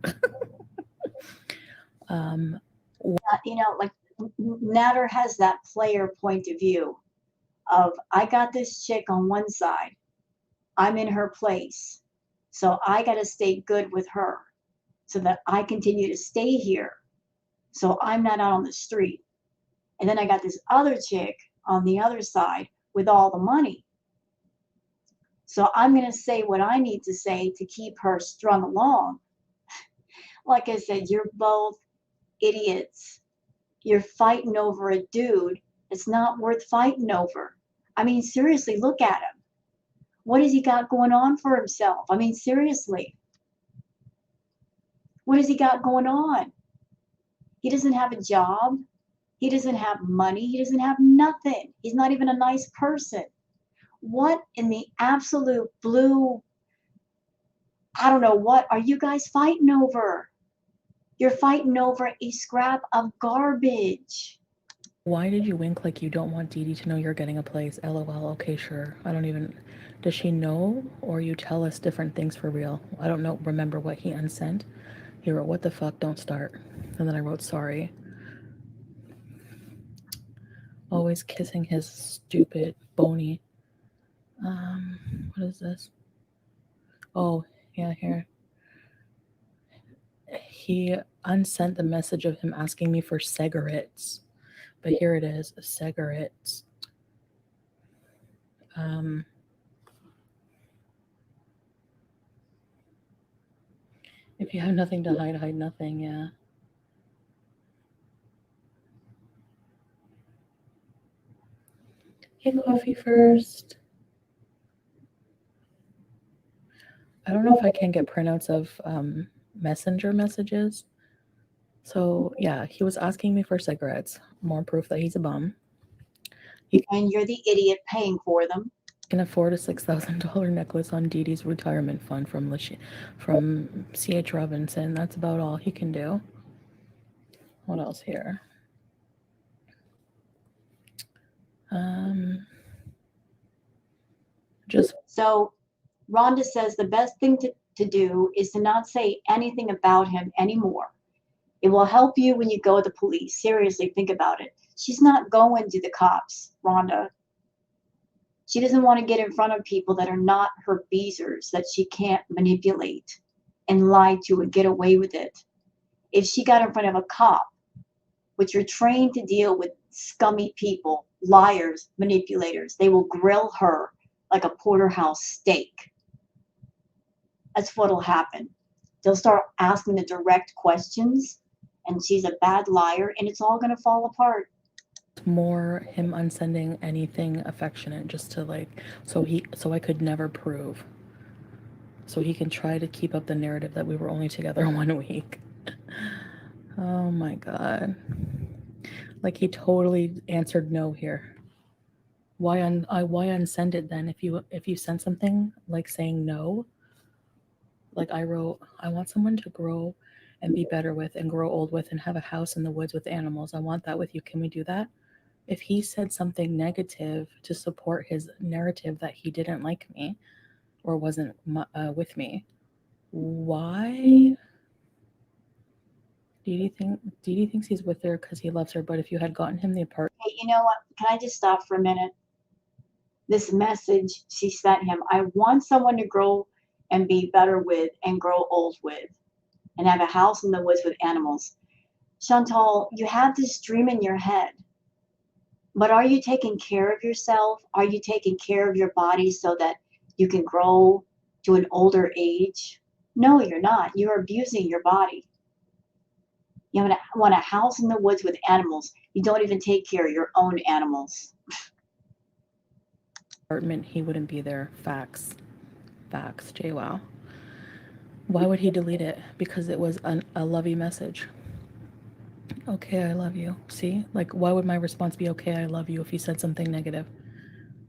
S1: Like Natter has that player point of view of, I got this chick on one side, I'm in her place, so I got to stay good with her so that I continue to stay here, so I'm not out on the street. And then I got this other chick on the other side with all the money, so I'm going to say what I need to say to keep her strung along. Like I said, you're both idiots. You're fighting over a dude it's not worth fighting over. I mean, seriously, look at him. What has he got going on for himself? I mean, seriously. What has he got going on? He doesn't have a job. He doesn't have money. He doesn't have nothing. He's not even a nice person. What in the absolute blue, I don't know what, are you guys fighting over? You're fighting over a scrap of garbage.
S2: Why did you wink like you don't want Dee Dee to know you're getting a place? LOL. Okay, sure. I don't even... Does she know, or you tell us different things for real? I don't know. Remember what he unsent? He wrote, what the fuck, don't start. And then I wrote, sorry. Always kissing his stupid bony. What is this? Oh, yeah, here. He unsent the message of him asking me for cigarettes. But here it is, cigarettes. If you have nothing to hide, hide nothing, yeah. Hey, coffee first. I don't know if I can get printouts of messenger messages. So, yeah, he was asking me for cigarettes. More proof that he's a bum.
S1: And you're the idiot paying for them.
S2: Can afford a $6,000 necklace on Dee Dee's retirement fund from C.H. Robinson. That's about all he can do. What else here?
S1: So Rhonda says the best thing to do is to not say anything about him anymore. It will help you when you go to the police. Seriously, think about it. She's not going to the cops, Rhonda. She doesn't want to get in front of people that are not her beezers, that she can't manipulate and lie to and get away with it. If she got in front of a cop, which are trained to deal with scummy people, liars, manipulators, they will grill her like a porterhouse steak. That's what'll happen. They'll start asking the direct questions, and she's a bad liar, and it's all going to fall apart.
S2: More him unsending anything affectionate just to like, so I could never prove. So he can try to keep up the narrative that we were only together 1 week. Oh my god. Like he totally answered no here. Why unsend it then? If you sent something like saying no, like I wrote, I want someone to grow and be better with and grow old with and have a house in the woods with animals. I want that with you. Can we do that? If he said something negative to support his narrative that he didn't like me or wasn't with me, why? Dee Dee thinks he's with her because he loves her, but if you had gotten him the apartment...
S1: Hey, you know what? Can I just stop for a minute? This message she sent him, I want someone to grow and be better with and grow old with and have a house in the woods with animals. Chantal, you have this dream in your head, but are you taking care of yourself? Are you taking care of your body so that you can grow to an older age? No, you're not. You're abusing your body. You want a house in the woods with animals. You don't even take care of your own animals.
S2: Apartment, he wouldn't be there. Facts, JWoww. Why would he delete it? Because it was a lovey message. Okay, I love you. See? Like, why would my response be okay, I love you if he said something negative?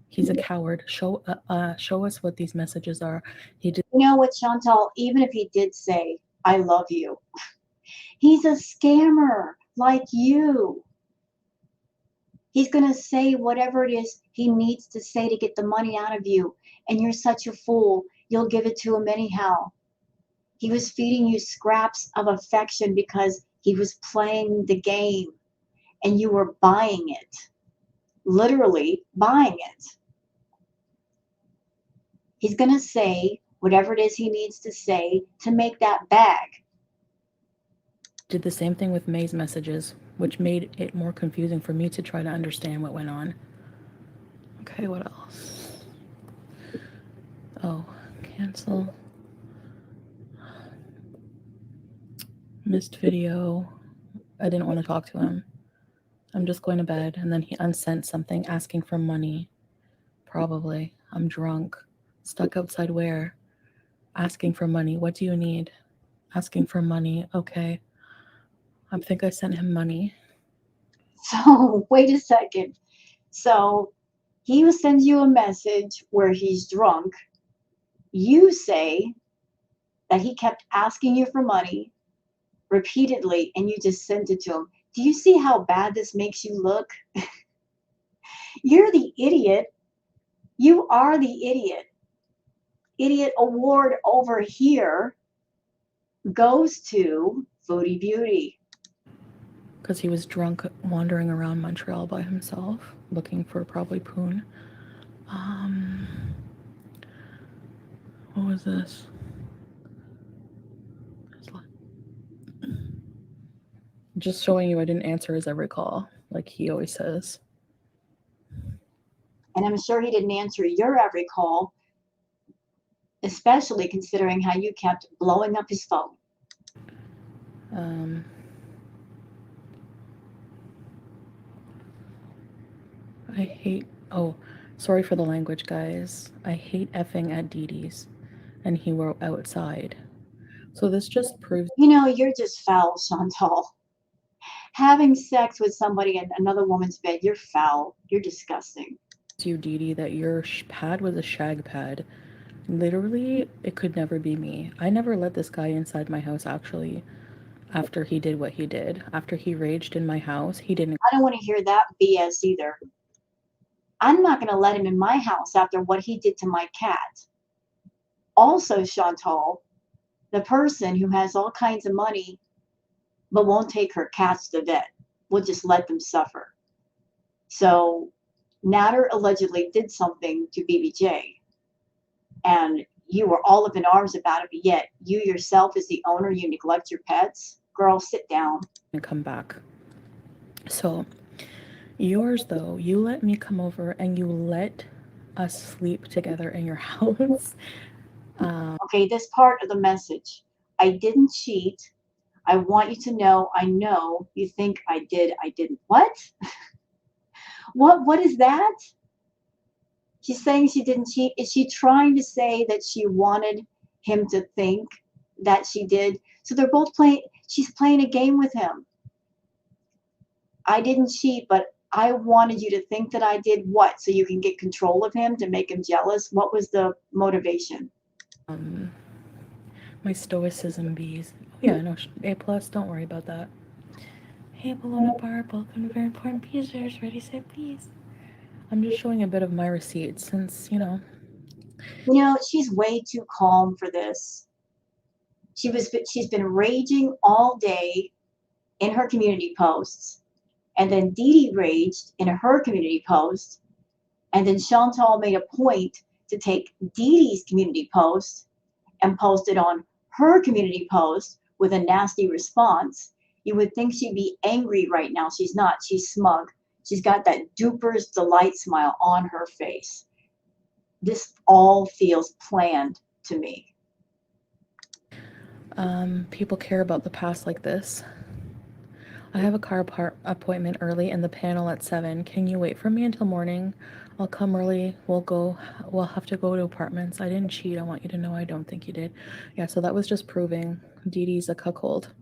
S2: He's a coward. Show us what these messages are. He did.
S1: You know what, Chantal? Even if he did say, I love you, he's a scammer like you. He's going to say whatever it is he needs to say to get the money out of you. And you're such a fool. You'll give it to him anyhow. He was feeding you scraps of affection because he was playing the game and you were buying it, literally buying it. He's going to say whatever it is he needs to say to make that bag.
S2: Did the same thing with May's messages, which made it more confusing for me to try to understand what went on. Okay, what else? Oh, cancel. Missed video. I didn't want to talk to him. I'm just going to bed. And then he unsent something asking for money. Probably. I'm drunk. Stuck outside where? Asking for money. What do you need? Asking for money. Okay. I think I sent him money.
S1: So, wait a second. So, he will send you a message where he's drunk. You say that he kept asking you for money repeatedly and you just sent it to him. Do you see how bad this makes you look? You're the idiot. You are the idiot. Idiot award over here goes to Foodie Beauty.
S2: Because he was drunk wandering around Montreal by himself, looking for probably Poon. What was this? Just showing you I didn't answer his every call, like he always says.
S1: And I'm sure he didn't answer your every call, especially considering how you kept blowing up his phone.
S2: I hate. Oh, sorry for the language, guys. I hate effing at Dee Dee's. And he wrote outside. So this just proves.
S1: You know, you're just foul, Chantal. Having sex with somebody in another woman's bed, you're foul. You're disgusting.
S2: You, Dee Dee, that your pad was a shag pad. Literally, it could never be me. I never let this guy inside my house, actually, after he did what he did. After he raged in my house, he didn't.
S1: I don't want to hear that BS either. I'm not going to let him in my house after what he did to my cat. Also, Chantal, the person who has all kinds of money but won't take her cats to the vet, will just let them suffer. So, Natter allegedly did something to BBJ, and you were all up in arms about it, but yet you yourself, as the owner, you neglect your pets. Girl, sit down.
S2: Come back. So, yours, though, you let me come over and you let us sleep together in your house.
S1: Okay, this part of the message. I didn't cheat. I want you to know I know you think I did. I didn't. What? What is that? She's saying she didn't cheat. Is she trying to say that she wanted him to think that she did? So they're both playing, she's playing a game with him. I didn't cheat, but I wanted you to think that I did what? So you can get control of him to make him jealous? What was the motivation?
S2: My stoicism bees. Oh, yeah, no, A plus. Don't worry about that. Hey, Bologna Bar, welcome to Very Important Pieces. Ready, set, please. I'm just showing a bit of my receipts since, you know.
S1: You know, she's way too calm for this. She's been raging all day in her community posts, and then Dee Dee raged in her community post, and then Chantal made a point to take Dee Dee's community post and post it on her community post with a nasty response. You would think she'd be angry right now. She's not. She's smug. She's got that duper's delight smile on her face. This all feels planned to me.
S2: People care about the past like this. I have a car appointment early and the panel at 7. Can you wait for me until morning? I'll come early. We'll have to go to apartments. I didn't cheat. I want you to know I don't think you did. Yeah, so that was just proving Dee Dee's a cuckold.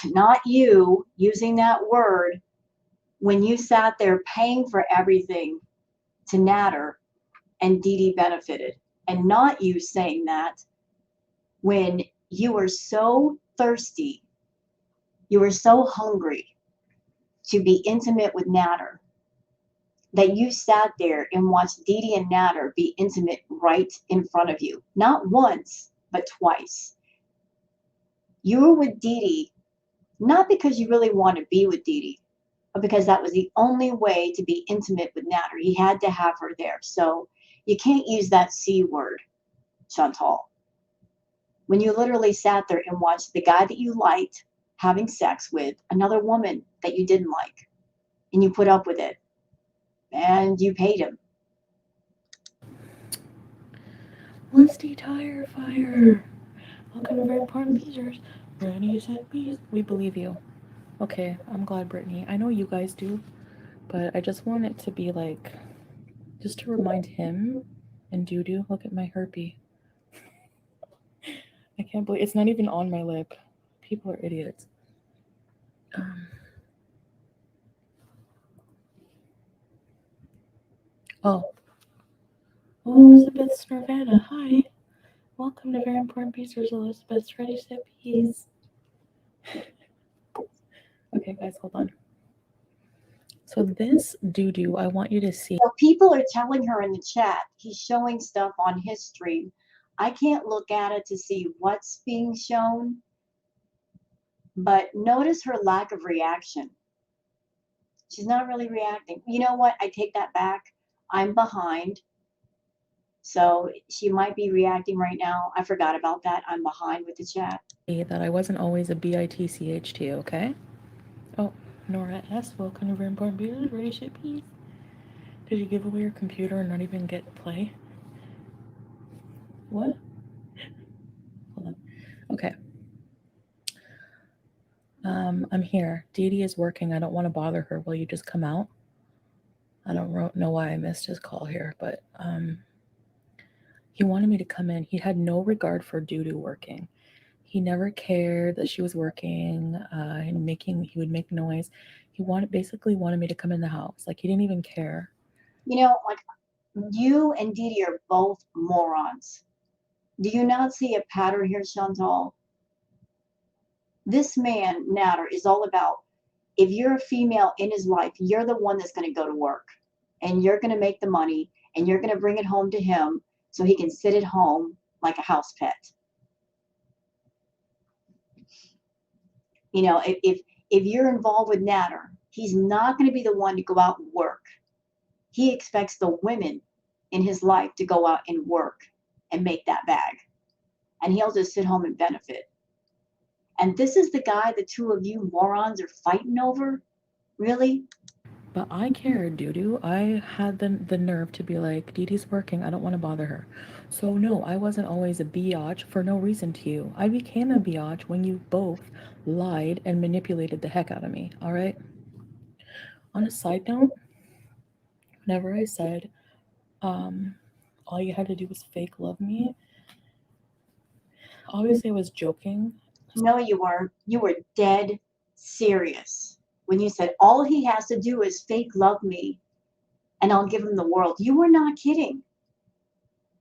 S1: Not you using that word when you sat there paying for everything to Natter and Dee Dee benefited. And not you saying that when you were so thirsty, you were so hungry to be intimate with Natter that you sat there and watched Dee Dee and Natter be intimate right in front of you. Not once, but twice. You were with Dee Dee, not because you really want to be with Dee Dee, but because that was the only way to be intimate with Natter. He had to have her there. So you can't use that C word, Chantal. When you literally sat there and watched the guy that you liked having sex with another woman that you didn't like, and you put up with it, and you paid him.
S2: Lusty tire fire. Welcome to Very Important Features. Brittany said peace. We believe you. Okay, I'm glad, Brittany. I know you guys do, but I just want it to be like, just to remind him and Doo. Look at my herpy. I can't believe it's not even on my lip. People are idiots. Um, oh, Elizabeth Snorvana. Hi. Welcome to Very Important Pieces, Elizabeth. Ready, set, peace. Okay, guys, hold on. So this Doo, I want you to see.
S1: So people are telling her in the chat, he's showing stuff on his stream. I can't look at it to see what's being shown, but notice her lack of reaction. She's not really reacting. You know what? I take that back. I'm behind. So she might be reacting right now. I forgot about that. I'm behind with the chat.
S2: That I wasn't always a bitch, okay? Oh, Nora S. Welcome to Very Important Pieces. Ready, shit, peace. Did you give away your computer and not even get play? What? Hold on. Okay. I'm here. Dee Dee is working. I don't want to bother her. Will you just come out? I don't know why I missed his call here, but he wanted me to come in. He had no regard for Doo working. He never cared that she was working and he would make noise. He basically wanted me to come in the house. Like, he didn't even care.
S1: You know, like you and Dee Dee are both morons. Do you not see a pattern here, Chantal? This man, Natter, is all about if you're a female in his life, you're the one that's going to go to work and you're going to make the money and you're going to bring it home to him so he can sit at home like a house pet. You know, if you're involved with Natter, he's not going to be the one to go out and work. He expects the women in his life to go out and work and make that bag. And he'll just sit home and benefit. And this is the guy the two of you morons are fighting over? Really?
S2: But I cared, Doo. I had the nerve to be like, Dee Dee's working. I don't want to bother her. So, no, I wasn't always a biatch for no reason to you. I became a biatch when you both lied and manipulated the heck out of me, all right? On a side note, whenever I said all you had to do was fake love me, obviously I was joking.
S1: No, you weren't. You were dead serious when you said all he has to do is fake love me and I'll give him the world. You were not kidding.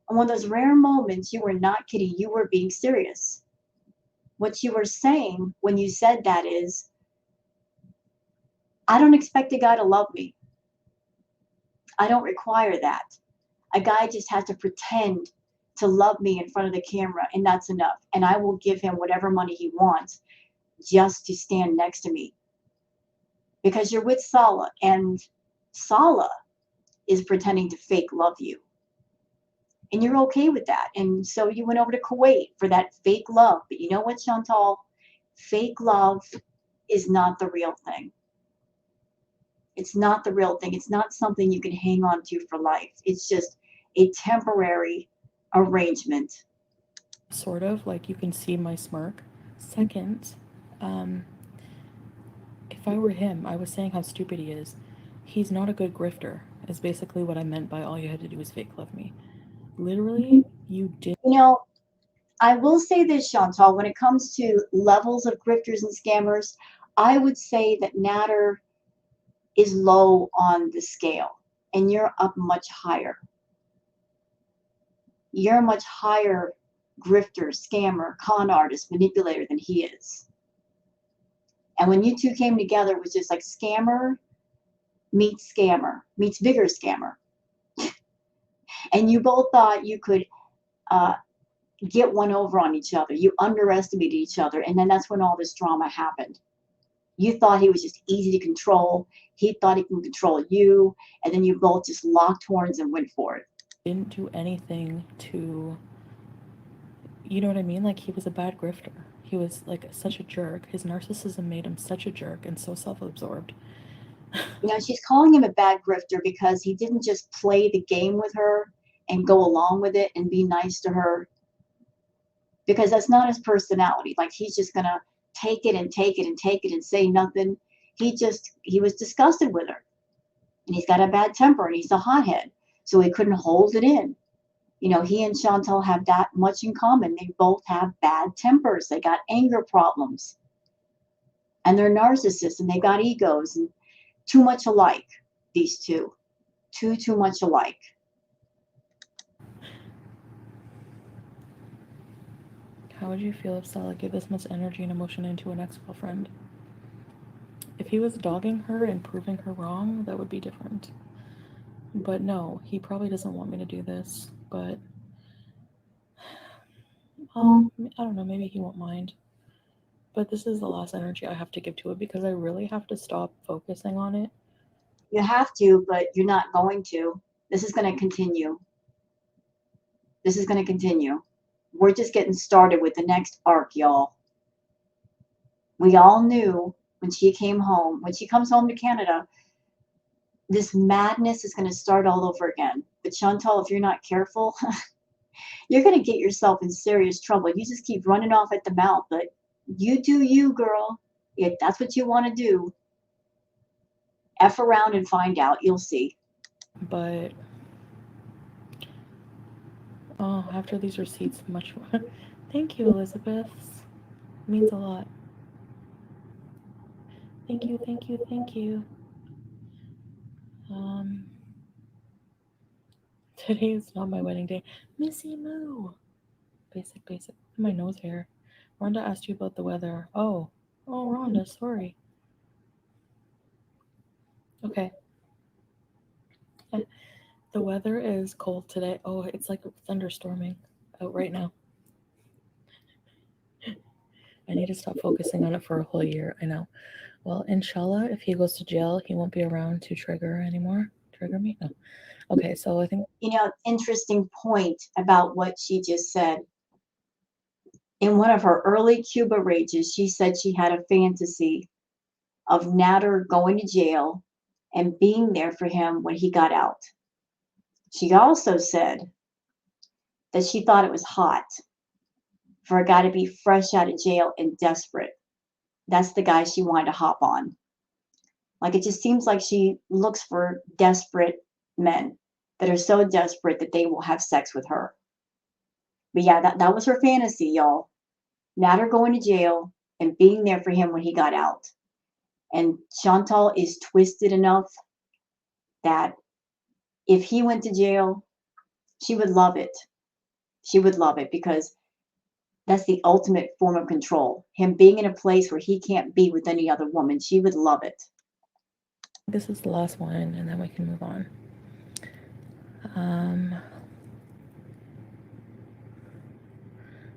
S1: On one of those rare moments, you were not kidding. You were being serious. What you were saying when you said that is, I don't expect a guy to love me. I don't require that. A guy just has to pretend to love me in front of the camera, and that's enough. And I will give him whatever money he wants just to stand next to me. Because you're with Sala, and Sala is pretending to fake love you. And you're okay with that. And so you went over to Kuwait for that fake love. But you know what, Chantal? Fake love is not the real thing. It's not the real thing. It's not something you can hang on to for life. It's just a temporary arrangement.
S2: Sort of, like, you can see my smirk. Second, if I were him, I was saying how stupid he is. He's not a good grifter. is basically what I meant by all you had to do was fake love me. Literally, you did.
S1: You know, I will say this, Chantal, when it comes to levels of grifters and scammers, I would say that Natter is low on the scale and you're up much higher. You're a much higher grifter, scammer, con artist, manipulator than he is. And when you two came together, it was just like scammer meets bigger scammer. And you both thought you could uh, get one over on each other. You underestimated each other. And then that's when all this drama happened. You thought he was just easy to control. He thought he can control you. And then you both just locked horns and went for it.
S2: Didn't do anything to, you know what I mean? Like, he was a bad grifter. He was like such a jerk. His narcissism made him such a jerk and so self absorbed.
S1: You know, she's calling him a bad grifter because he didn't just play the game with her and go along with it and be nice to her, because that's not his personality. Like, he's just going to take it and take it and take it and say nothing. He was disgusted with her, and he's got a bad temper and he's a hothead. So he couldn't hold it in. You know, he and Chantal have that much in common. They both have bad tempers. They got anger problems. And they're narcissists and they got egos and too much alike, these two. Too much alike.
S2: How would you feel if Stella gave this much energy and emotion into an ex girlfriend? If he was dogging her and proving her wrong, that would be different. But no, he probably doesn't want me to do this. But, I don't know, maybe he won't mind. But this is the last energy I have to give to it because I really have to stop focusing on it.
S1: You have to, but you're not going to. This is going to continue. This is going to continue. We're just getting started with the next arc, y'all. We all knew when she came home, when she comes home to Canada, this madness is going to start all over again. But Chantal, if you're not careful, you're going to get yourself in serious trouble. You just keep running off at the mouth, but you do you, girl. If that's what you want to do, F around and find out. You'll see.
S2: But, oh, after these receipts, much more. Thank you, Elizabeth. It means a lot. Thank you, thank you, thank you. Um, Today is not my wedding day. Missy Moo. Basic, basic. My nose hair. Rhonda asked you about the weather. Oh, Rhonda, sorry. Okay. Eh, the weather is cold today. Oh, it's like thunderstorming out right now. I need to stop focusing on it for a whole year. I know. Well, inshallah, if he goes to jail, he won't be around to trigger anymore. Trigger me? No. Okay, so I think.
S1: You know, interesting point about what she just said. In one of her early Cuba rages, she said she had a fantasy of Natter going to jail and being there for him when he got out. She also said that she thought it was hot for a guy to be fresh out of jail and desperate. That's the guy she wanted to hop on. Like, it just seems like she looks for desperate men that are so desperate that they will have sex with her. But yeah, that was her fantasy, y'all. Natter going to jail and being there for him when he got out. And Chantal is twisted enough that if he went to jail, she would love it. She would love it because that's the ultimate form of control. Him being in a place where he can't be with any other woman. She would love it.
S2: This is the last one, and then we can move on. Um,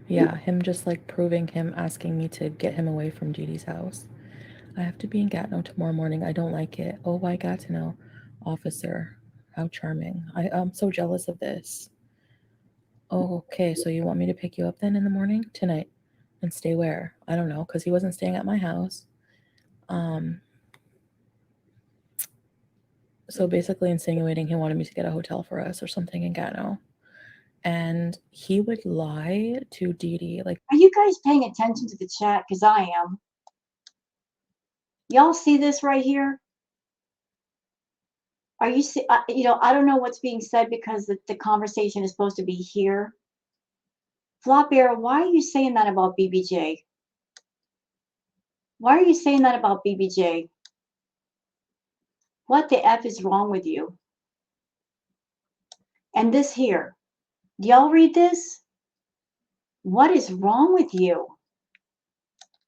S2: yeah, him just like proving him, asking me to get him away from Dee Dee's house. I have to be in Gatineau tomorrow morning. I don't like it. Oh, why Gatineau? Officer, how charming. I'm so jealous of this. Oh, okay, so you want me to pick you up then in the morning? Tonight. And stay where? I don't know, because he wasn't staying at my house. So basically insinuating he wanted me to get a hotel for us or something in Gatineau. And he would lie to Dee Dee. Like,
S1: Are you guys paying attention to the chat? Because I am. Y'all see this right here? Are you, I don't know what's being said because the conversation is supposed to be here. Flop Bear, why are you saying that about BBJ? Why are you saying that about BBJ? What the F is wrong with you? And this here, do y'all read this? What is wrong with you?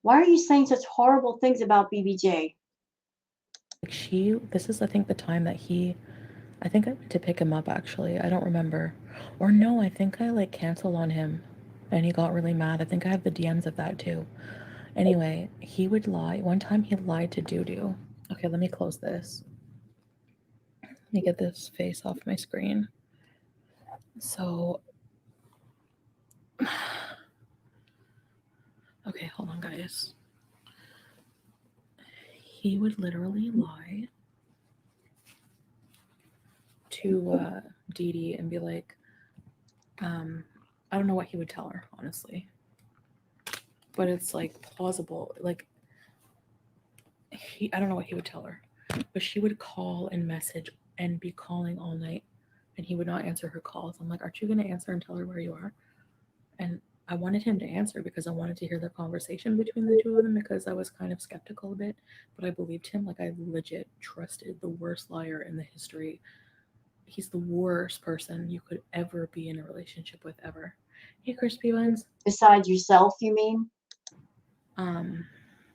S1: Why are you saying such horrible things about BBJ?
S2: This is, I think, the time that I think I went to pick him up actually. I don't remember. Or no, I think I like canceled on him and he got really mad. I think I have the DMs of that too. Anyway, he would lie. One time he lied to Doo. Okay, let me close this. Let me get this face off my screen. So, okay, hold on, guys. He would literally lie to Dee and be like, I don't know what he would tell her, honestly. But it's like plausible. Like, I don't know what he would tell her. But she would call and message and be calling all night and he would not answer her calls. I'm like, aren't you going to answer and tell her where you are? And I wanted him to answer because I wanted to hear the conversation between the two of them because I was kind of skeptical a bit, but I believed him. Like, I legit trusted the worst liar in the history. He's the worst person you could ever be in a relationship with ever. Hey, Crispy Buns.
S1: Besides yourself, you mean?
S2: Um,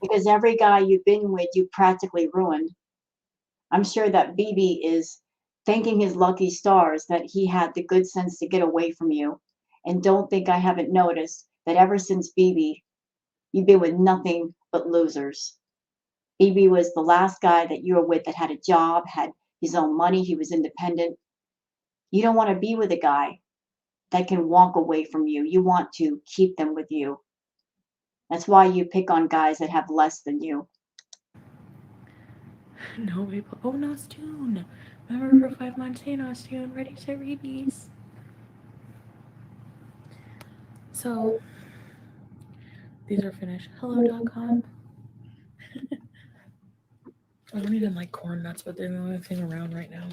S1: Because every guy you've been with, you practically ruined. I'm sure that BB is thanking his lucky stars that he had the good sense to get away from you. And don't think I haven't noticed that ever since BB, you've been with nothing but losers. BB was the last guy that you were with that had a job, had his own money, he was independent. You don't want to be with a guy that can walk away from you. You want to keep them with you. That's why you pick on guys that have less than you.
S2: no, wait, oh, Nostune. Remember for 5 months, hey, Nostune, ready to read these. So, these are finished. Hello.com. I don't even like corn nuts, but they're the only thing around right now.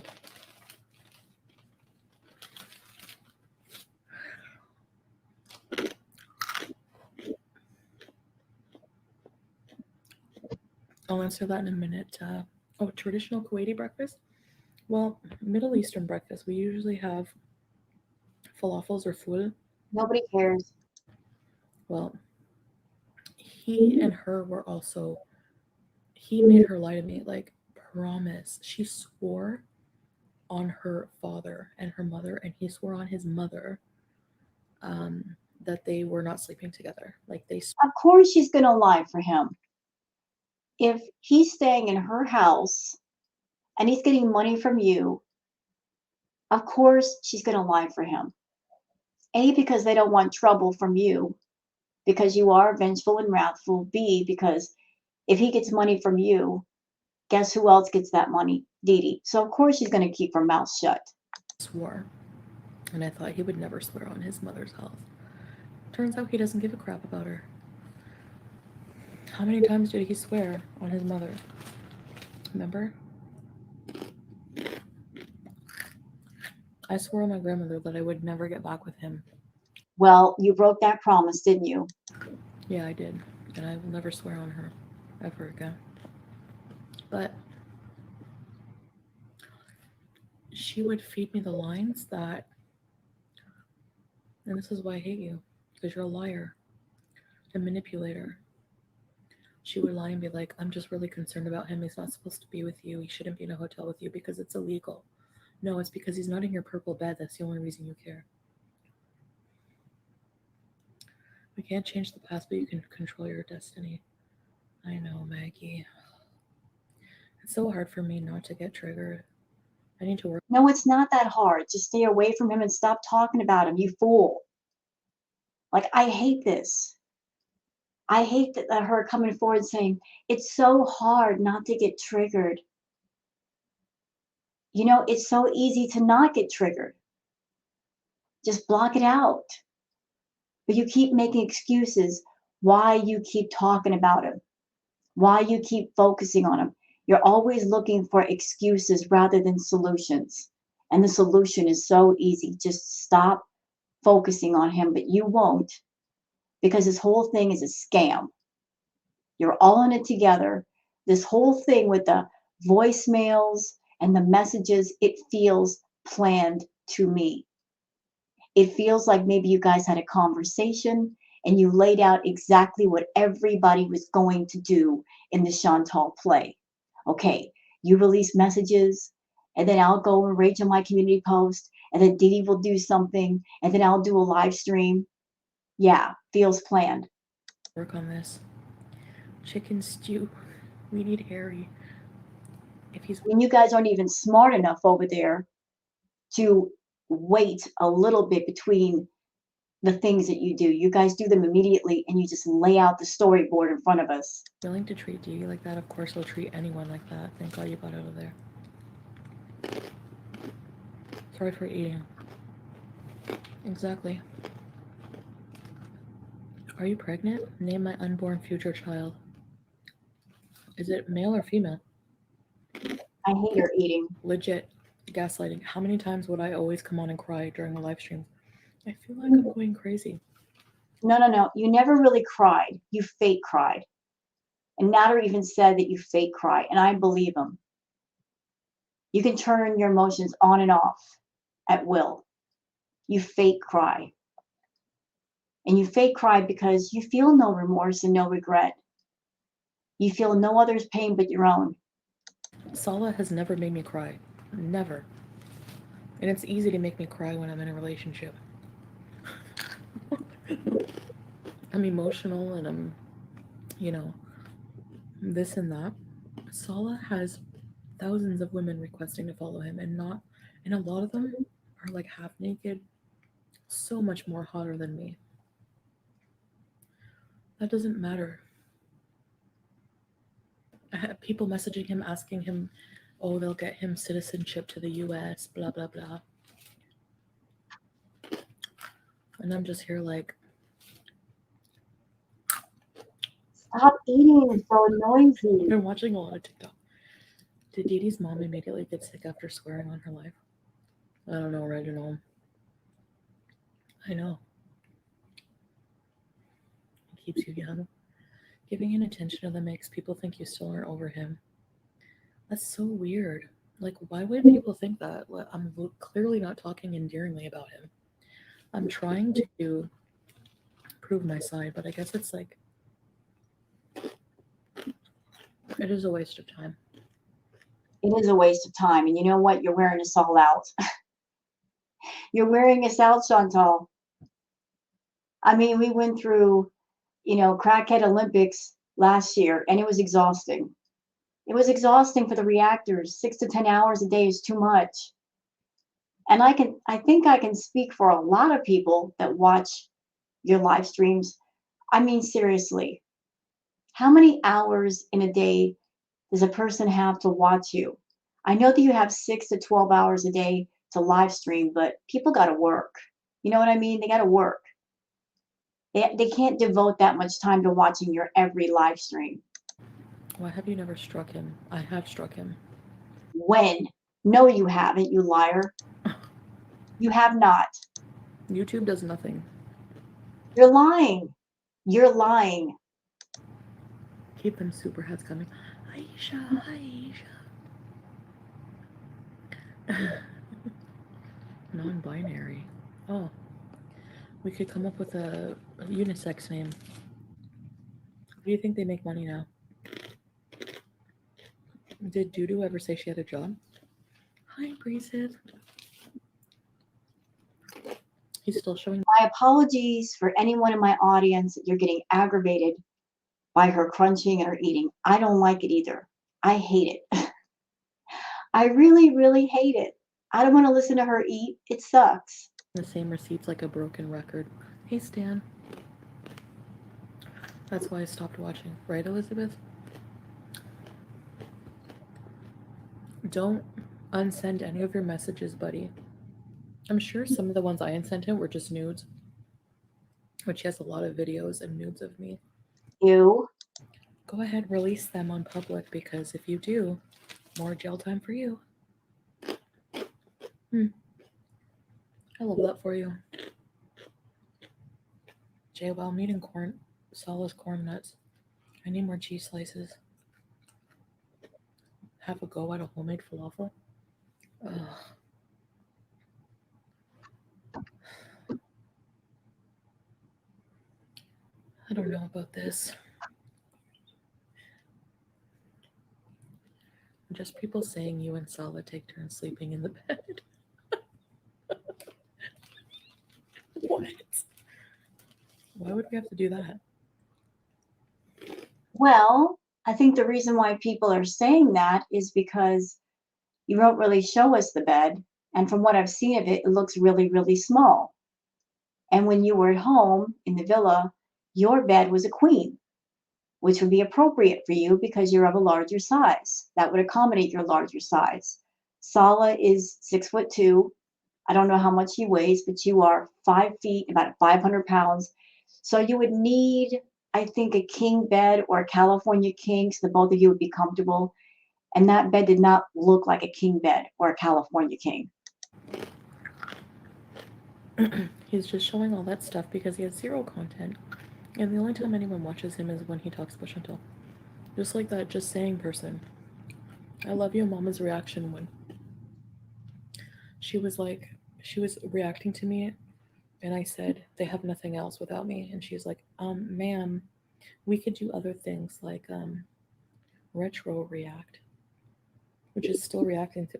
S2: I'll answer that in a minute. Traditional Kuwaiti breakfast? Well, Middle Eastern breakfast, we usually have falafels or ful.
S1: Nobody cares.
S2: Well, he and her were also, he made her lie to me, like, promise. She swore on her father and her mother, and he swore on his mother that they were not sleeping together. Like, they.
S1: Of course, she's going to lie for him. If he's staying in her house and he's getting money from you, of course she's going to lie for him. A, because they don't want trouble from you, because you are vengeful and wrathful. B, because if he gets money from you, guess who else gets that money? Dee. So of course she's going to keep her mouth shut.
S2: Swore. And I thought he would never swear on his mother's health. Turns out he doesn't give a crap about her. How many times did he swear on his mother? Remember? I swore on my grandmother that I would never get back with him.
S1: Well, you broke that promise, didn't you?
S2: Yeah, I did. And I will never swear on her ever again. But she would feed me the lines that, and this is why I hate you, because you're a liar, a manipulator. She would lie and be like, I'm just really concerned about him. He's not supposed to be with you. He shouldn't be in a hotel with you because it's illegal. No, it's because he's not in your purple bed. That's the only reason you care. We can't change the past, but you can control your destiny. I know, Maggie. It's so hard for me not to get triggered. I need to work.
S1: No, it's not that hard. Just stay away from him and stop talking about him, you fool. Like, I hate this. I hate that her coming forward and saying, it's so hard not to get triggered. You know, it's so easy to not get triggered. Just block it out. But you keep making excuses why you keep talking about him, why you keep focusing on him. You're always looking for excuses rather than solutions. And the solution is so easy. Just stop focusing on him, but you won't because this whole thing is a scam. You're all in it together. This whole thing with the voicemails and the messages, it feels planned to me. It feels like maybe you guys had a conversation and you laid out exactly what everybody was going to do in the Chantal play. Okay, you release messages, and then I'll go and rage on my community post, and then Didi will do something, and then I'll do a live stream. Yeah, feels planned.
S2: Work on this. Chicken stew. We need Harry. If he's
S1: I mean, you guys aren't even smart enough over there to wait a little bit between the things that you do. You guys do them immediately and you just lay out the storyboard in front of us.
S2: willing to treat Dee like that, of course he'll treat anyone like that. Thank God you got out of there. Sorry for eating. Exactly. Are you pregnant? Name my unborn future child. Is it male or female?
S1: I hate her eating.
S2: Legit gaslighting. How many times would I always come on and cry during a live stream? I feel like I'm going crazy.
S1: No. You never really cried. You fake cried. And Nader even said that you fake cry, and I believe him. You can turn your emotions on and off at will. You fake cry. And you fake cry because you feel no remorse and no regret. You feel no other's pain but your own.
S2: Sala has never made me cry. Never. And it's easy to make me cry when I'm in a relationship. I'm emotional and I'm, this and that. Sala has thousands of women requesting to follow him, and a lot of them are like half naked, so much more hotter than me. That doesn't matter. I have people messaging him asking him, oh, they'll get him citizenship to the US, blah blah blah. And I'm just here like,
S1: Stop eating. It's so noisy.
S2: I've been watching a lot of TikTok. Did Dee Dee's mom immediately get sick after swearing on her life? I don't know, Reginald. I know. It keeps you young. Giving in attention to them makes people think you still aren't over him. That's so weird. Like, why would people think that? I'm clearly not talking endearingly about him. I'm trying to prove my side, but I guess it's like, it is a waste of time.
S1: It is a waste of time. And you know what? You're wearing us all out. You're wearing us out, Chantal. I mean, we went through, Crackhead Olympics last year, and it was exhausting. It was exhausting for the reactors. 6 to 10 hours a day is too much. And I think I can speak for a lot of people that watch your live streams. I mean, seriously, how many hours in a day does a person have to watch you? I know that you have 6 to 12 hours a day to live stream, but people got to work. You know what I mean? They got to work. They can't devote that much time to watching your every live stream.
S2: Why have you never struck him? I have struck him.
S1: When? No, you haven't, you liar. You have not.
S2: YouTube does nothing.
S1: You're lying. You're lying.
S2: Keep them super heads coming. Aisha, Aisha. Non-binary. Oh. We could come up with a unisex name. Do you think they make money now? Did Dudu ever say she had a job? Hi, Breezehead. He's still showing.
S1: My apologies for anyone in my audience that you're getting aggravated by her crunching and her eating. I don't like it either. I hate it. I really, really hate it. I don't want to listen to her eat. It sucks.
S2: The same receipts like a broken record. Hey, Stan. That's why I stopped watching. Right, Elizabeth? Don't unsend any of your messages, buddy. I'm sure some of the ones I unsent him were just nudes. Which he has a lot of videos and nudes of me.
S1: You.
S2: Go ahead, release them on public, because if you do, more jail time for you. I love that for you. Jay, while I'm eating Sala's corn nuts, I need more cheese slices. Have a go at a homemade falafel. Ugh. I don't know about this. Just people saying you and Sala take turns sleeping in the bed. What? Why would we have to do that?
S1: Well, I think the reason why people are saying that is because you don't really show us the bed. And from what I've seen of it, it looks really, really small. And when you were at home in the villa, your bed was a queen, which would be appropriate for you because you're of a larger size. That would accommodate your larger size. Sala is 6'2". I don't know how much he weighs, but you are 5 feet, about 500 pounds. So you would need, I think, a king bed or a California king so the both of you would be comfortable. And that bed did not look like a king bed or a California king.
S2: He's just showing all that stuff because he has zero content. And the only time anyone watches him is when he talks about Chantal. Just like that just saying person. I love your mama's reaction when she was reacting to me, and I said, they have nothing else without me. And she's like, ma'am, we could do other things like retro react, which is still reacting to.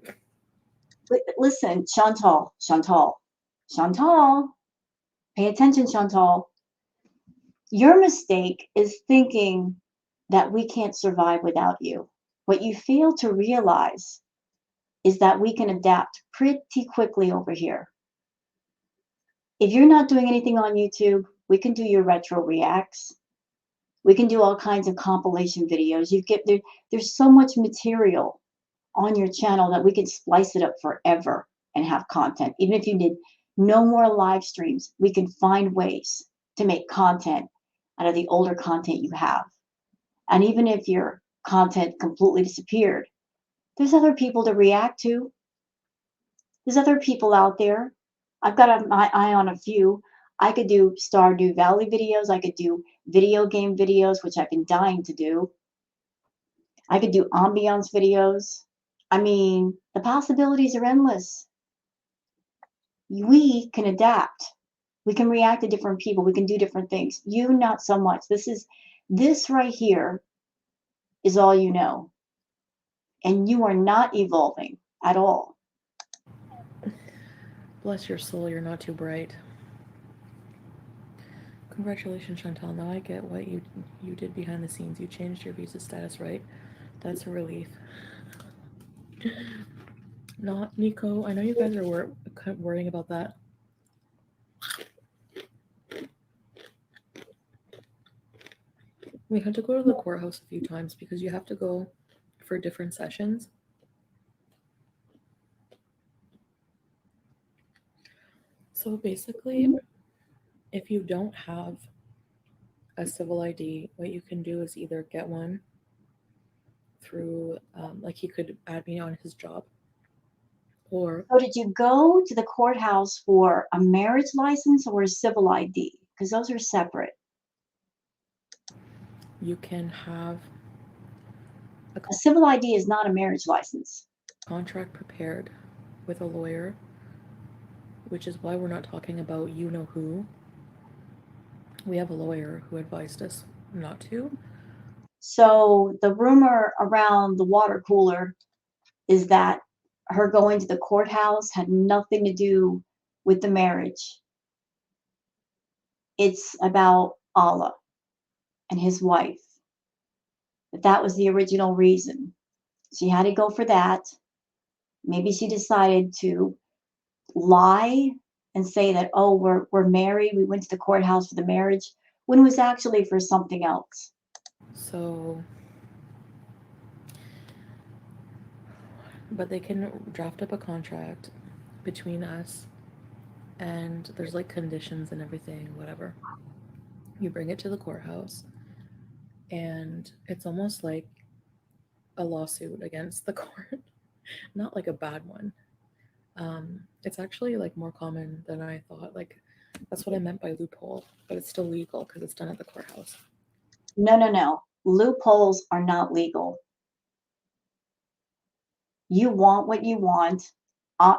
S1: Listen, Chantal, pay attention, Chantal. Your mistake is thinking that we can't survive without you. What you fail to realize is that we can adapt pretty quickly over here. If you're not doing anything on YouTube, we can do your retro reacts. We can do all kinds of compilation videos. There's so much material on your channel that we can splice it up forever and have content. Even if you did no more live streams, we can find ways to make content out of the older content you have. And even if your content completely disappeared, there's other people to react to. There's other people out there. I've got my eye on a few. I could do Stardew Valley videos. I could do video game videos, which I've been dying to do. I could do ambiance videos. I mean, the possibilities are endless. We can adapt. We can react to different people. We can do different things. You, not so much. This right here is all you know. And you are not evolving at all.
S2: Bless your soul, you're not too bright. Congratulations, Chantal. Now I get what you did behind the scenes. You changed your visa status, right? That's a relief. Not Nico. I know you guys are worrying about that. We had to go to the courthouse a few times because you have to go for different sessions. So basically, if you don't have a civil ID, what you can do is either get one through, like he could add me on his job, or
S1: So did you go to the courthouse for a marriage license or a civil ID? Because those are separate.
S2: you can have
S1: A civil ID is not a marriage license.
S2: a contract prepared with a lawyer, which is why we're not talking about you know who. We have a lawyer who advised us not to.
S1: So the rumor around the water cooler is that her going to the courthouse had nothing to do with the marriage. It's about Allah and his wife. But that was the original reason. She had to go for that. Maybe she decided to lie and say that, oh, we're married. We went to the courthouse for the marriage, when it was actually for something else.
S2: So, but they can draft up a contract between us, and there's like conditions and everything, whatever. You bring it to the courthouse. and it's almost like a lawsuit against the court. Not like a bad one. It's actually like more common than I thought. Like that's what I meant by loophole, but it's still legal because it's done at the courthouse.
S1: No, no, no. Loopholes are not legal. You want what you want.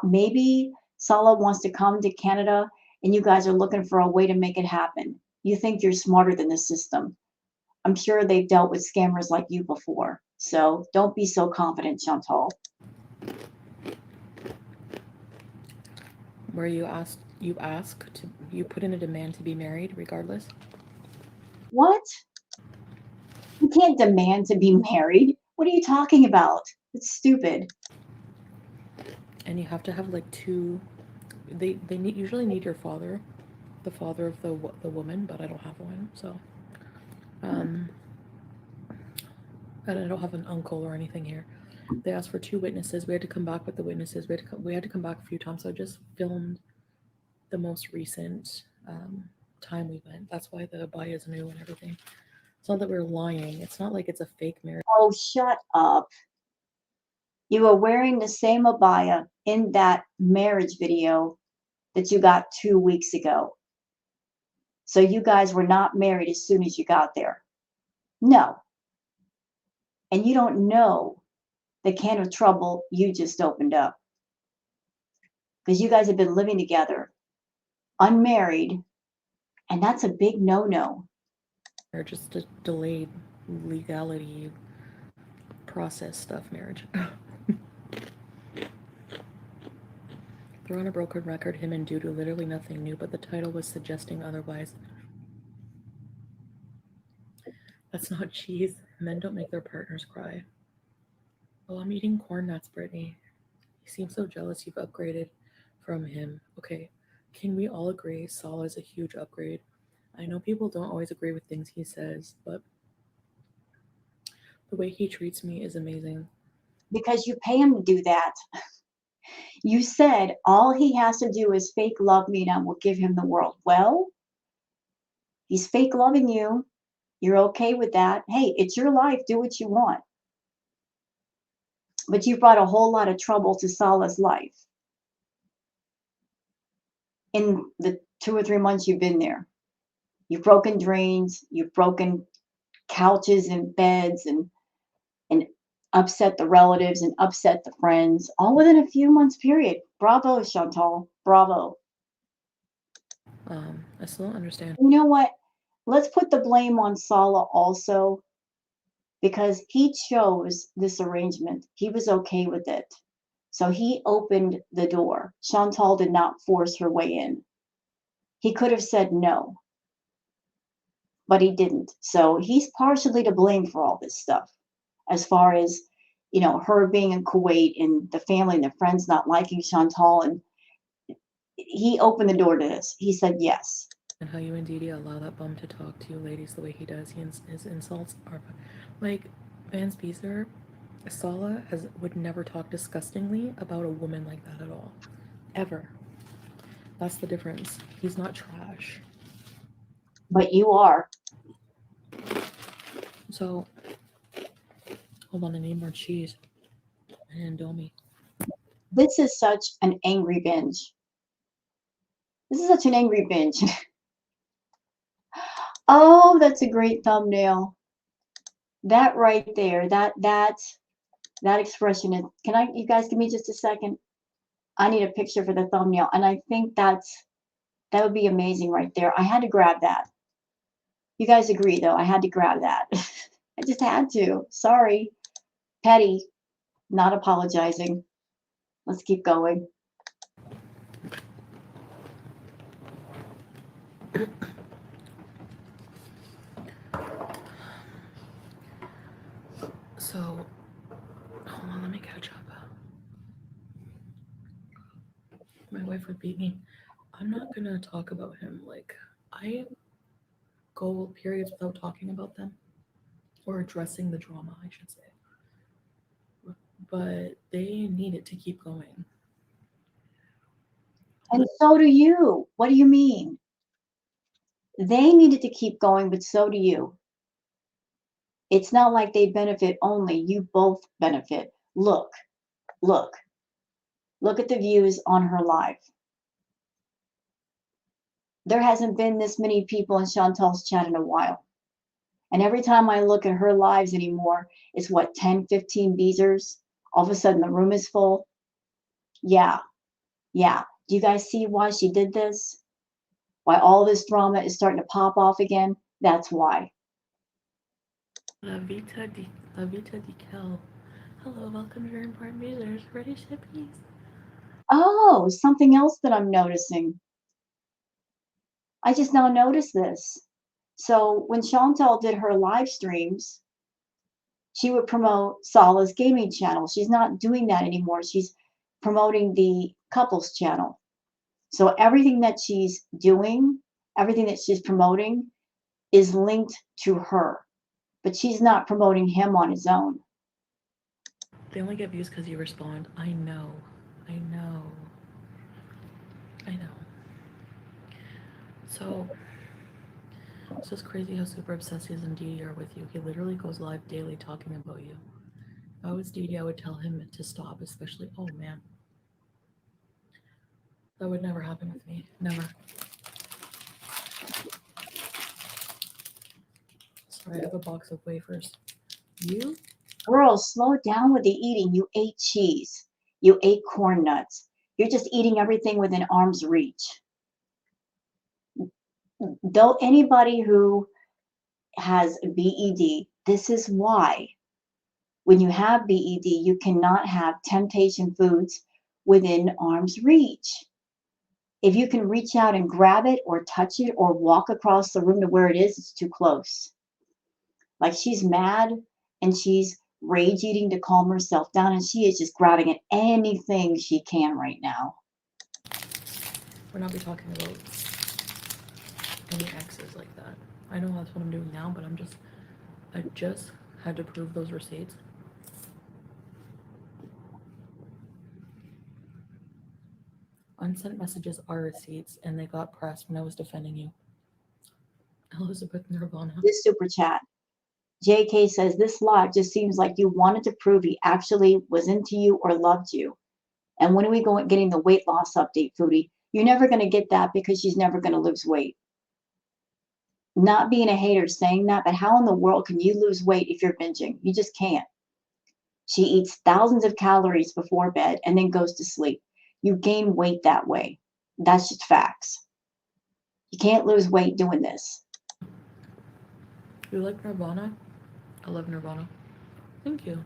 S1: Maybe Sala wants to come to Canada and you guys are looking for a way to make it happen. You think you're smarter than the system. I'm sure they've dealt with scammers like you before. So don't be so confident, Chantal.
S2: Where you put in a demand to be married regardless,
S1: What? You can't demand to be married. What are you talking about? It's stupid.
S2: and you have to have like two. Usually need your father, the father of the woman, but I don't have one, so um, and I don't have an uncle or anything here. They asked for two witnesses. We had to come back with the witnesses. We had to come back a few times. So I just filmed the most recent time we went. That's why the abaya is new and everything. It's not that we're lying. It's not like it's a fake marriage.
S1: Oh, shut up. You were wearing the same abaya in that marriage video that you got 2 weeks ago. So you guys were not married as soon as you got there. No. And you don't know the can of trouble you just opened up because you guys have been living together, unmarried, and that's a big no no.
S2: Just a delayed legality process stuff marriage. They're on a broken record, him and Dudu, literally nothing new, but the title was suggesting otherwise. That's not cheese. Men don't make their partners cry. Oh, I'm eating corn nuts, Brittany. You seem so jealous you've upgraded from him. Okay, can we all agree Saul is a huge upgrade? I know people don't always agree with things he says, but the way he treats me is amazing.
S1: Because you pay him to do that. You said all he has to do is fake love me and I will give him the world. Well, he's fake loving you. You're okay with that. Hey, it's your life. Do what you want. But you brought a whole lot of trouble to Salah's life in the 2 or 3 months you've been there. You've broken drains, you've broken couches and beds and upset the relatives and upset the friends, all within a few months period. Bravo, Chantal. Bravo.
S2: I still don't understand.
S1: You know what? Let's put the blame on Salah also because he chose this arrangement. He was okay with it. So he opened the door. Chantal did not force her way in. He could have said no, but he didn't. So he's partially to blame for all this stuff. As far as, her being in Kuwait and the family and the friends not liking Chantal. And he opened the door to this. He said yes.
S2: And how you and Didi allow that bum to talk to you ladies the way he does. His insults are like Van Spieser. Sala would never talk disgustingly about a woman like that at all, ever. That's the difference. He's not trash.
S1: But you are.
S2: So hold on, I need more cheese and Indomie.
S1: This is such an angry binge. This is such an angry binge. Oh, that's a great thumbnail. That right there, that expression is. Can you guys give me just a second? I need a picture for the thumbnail, and I think that would be amazing right there. I had to grab that. You guys agree though? I had to grab that. I just had to. Sorry, petty. Not apologizing. Let's keep going.
S2: So hold on, let me catch up. My wife would beat me. I'm not gonna talk about him. Like I go periods without talking about them or addressing the drama, I should say. But they need it to keep going.
S1: And so do you. What do you mean? They needed to keep going, but so do you. It's not like they benefit only. You both benefit. Look, look, look at the views on her live. There hasn't been this many people in Chantal's chat in a while. And every time I look at her lives anymore, it's what, 10, 15 beezers? All of a sudden the room is full. Yeah, yeah. Do you guys see why she did this? Why all this drama is starting to pop off again? That's why.
S2: La Vita di La Vita di Kel. Hello, welcome to your important visitors. Ready, shippies?
S1: Oh, something else that I'm noticing. I just now noticed this. So when Chantal did her live streams, she would promote Sala's gaming channel. She's not doing that anymore. She's promoting the couples channel. So everything that she's doing, everything that she's promoting is linked to her, but she's not promoting him on his own.
S2: They only get views because you respond. I know. I know. I know. So, it's just crazy how super obsessed he is and Dee are with you. He literally goes live daily talking about you. If I was Dee, I would tell him to stop, especially. Oh man. That would never happen with me. Never. Sorry, I have a box of wafers. You?
S1: Girl, slow down with the eating. You ate cheese. You ate corn nuts. You're just eating everything within arm's reach. Though anybody who has BED, this is why. When you have BED, you cannot have temptation foods within arm's reach. If you can reach out and grab it or touch it or walk across the room to where it is, it's too close. Like she's mad and she's rage eating to calm herself down, and she is just grabbing at anything she can right now.
S2: We're not be talking about any exes like that. I know that's what I'm doing now, but I just had to prove those receipts. Unsent messages are receipts, and they got pressed when I was defending you. Elizabeth Nirvana.
S1: This super chat. JK says, this live just seems like you wanted to prove he actually was into you or loved you. And when are we going getting the weight loss update, Foodie? You're never going to get that because she's never going to lose weight. Not being a hater saying that, but how in the world can you lose weight if you're binging? You just can't. She eats thousands of calories before bed and then goes to sleep. You gain weight that way. That's just facts. You can't lose weight doing this.
S2: You like Nirvana? I love Nirvana. Thank you.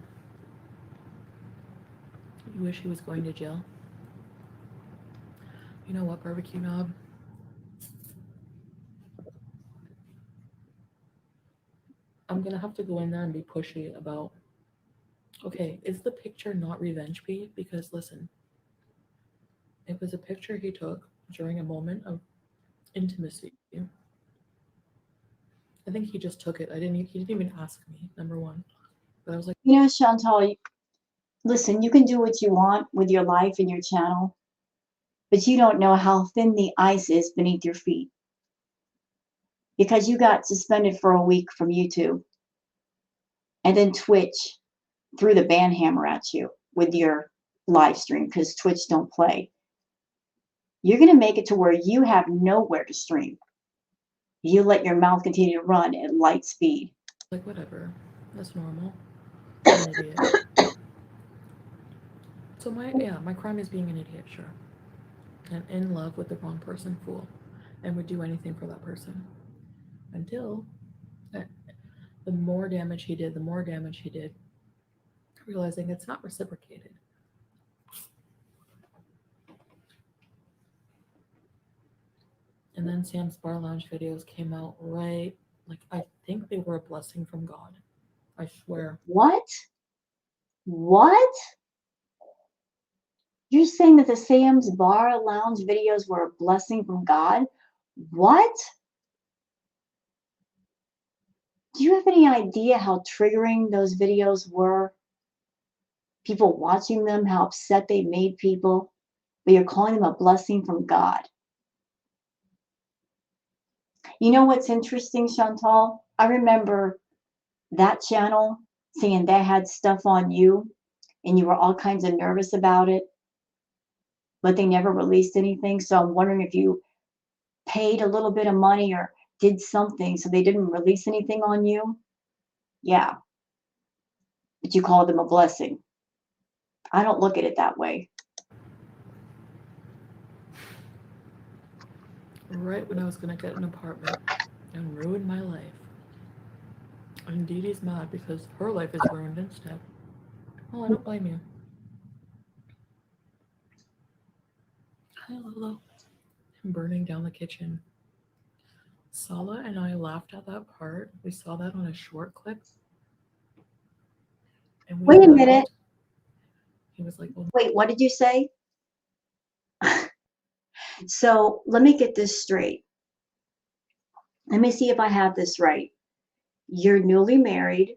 S2: You wish he was going to jail? You know what, barbecue knob? I'm gonna have to go in there and be pushy about. Okay, is the picture not revenge P? Because listen, it was a picture he took during a moment of intimacy. I think he just took it. He didn't even ask me, number one. But I was like,
S1: You know, Chantal, listen, you can do what you want with your life and your channel, but you don't know how thin the ice is beneath your feet because you got suspended for a week from YouTube, and then Twitch threw the ban hammer at you with your live stream because Twitch don't play. You're going to make it to where you have nowhere to stream. You let your mouth continue to run at light speed.
S2: like, whatever. That's normal. I'm an idiot. So my crime is being an idiot, sure. And in love with the wrong person, fool. And would do anything for that person. Until the more damage he did, realizing it's not reciprocated. And then Sam's Bar Lounge videos came out right, like, I think they were a blessing from God. I swear.
S1: What? What? You're saying that the Sam's Bar Lounge videos were a blessing from God? What? Do you have any idea how triggering those videos were? People watching them, how upset they made people, but you're calling them a blessing from God. You know what's interesting, Chantal? I remember that channel saying they had stuff on you and you were all kinds of nervous about it, but they never released anything. So I'm wondering if you paid a little bit of money or did something so they didn't release anything on you. Yeah, but you called them a blessing. I don't look at it that way.
S2: Right when I was gonna get an apartment and ruin my life. And Dee Dee's mad because her life is ruined instead. Well, I don't blame you. Hi, Lolo. I'm burning down the kitchen. Sala and I laughed at that part. We saw that on a short clip. And we
S1: Wait a minute.
S2: laughed. He was like, well,
S1: Wait, what did you say? So let me get this straight. Let me see if I have this right. You're newly married,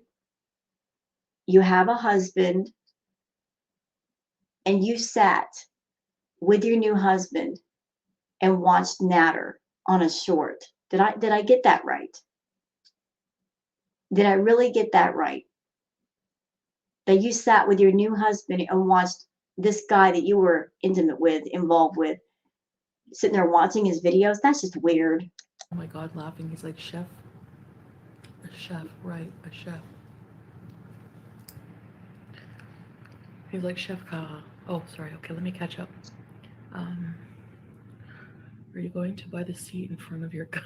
S1: you have a husband, and you sat with your new husband and watched Natter on a short. Did I get that right? Did I really get that right? That you sat with your new husband and watched this guy that you were intimate with, involved with, sitting there watching his videos? That's just weird.
S2: oh my God, laughing. He's like, chef. A chef, right, a chef. He's like, Chef Ka. Oh, sorry. Okay, let me catch up. Are you going to buy the seat in front of your gun?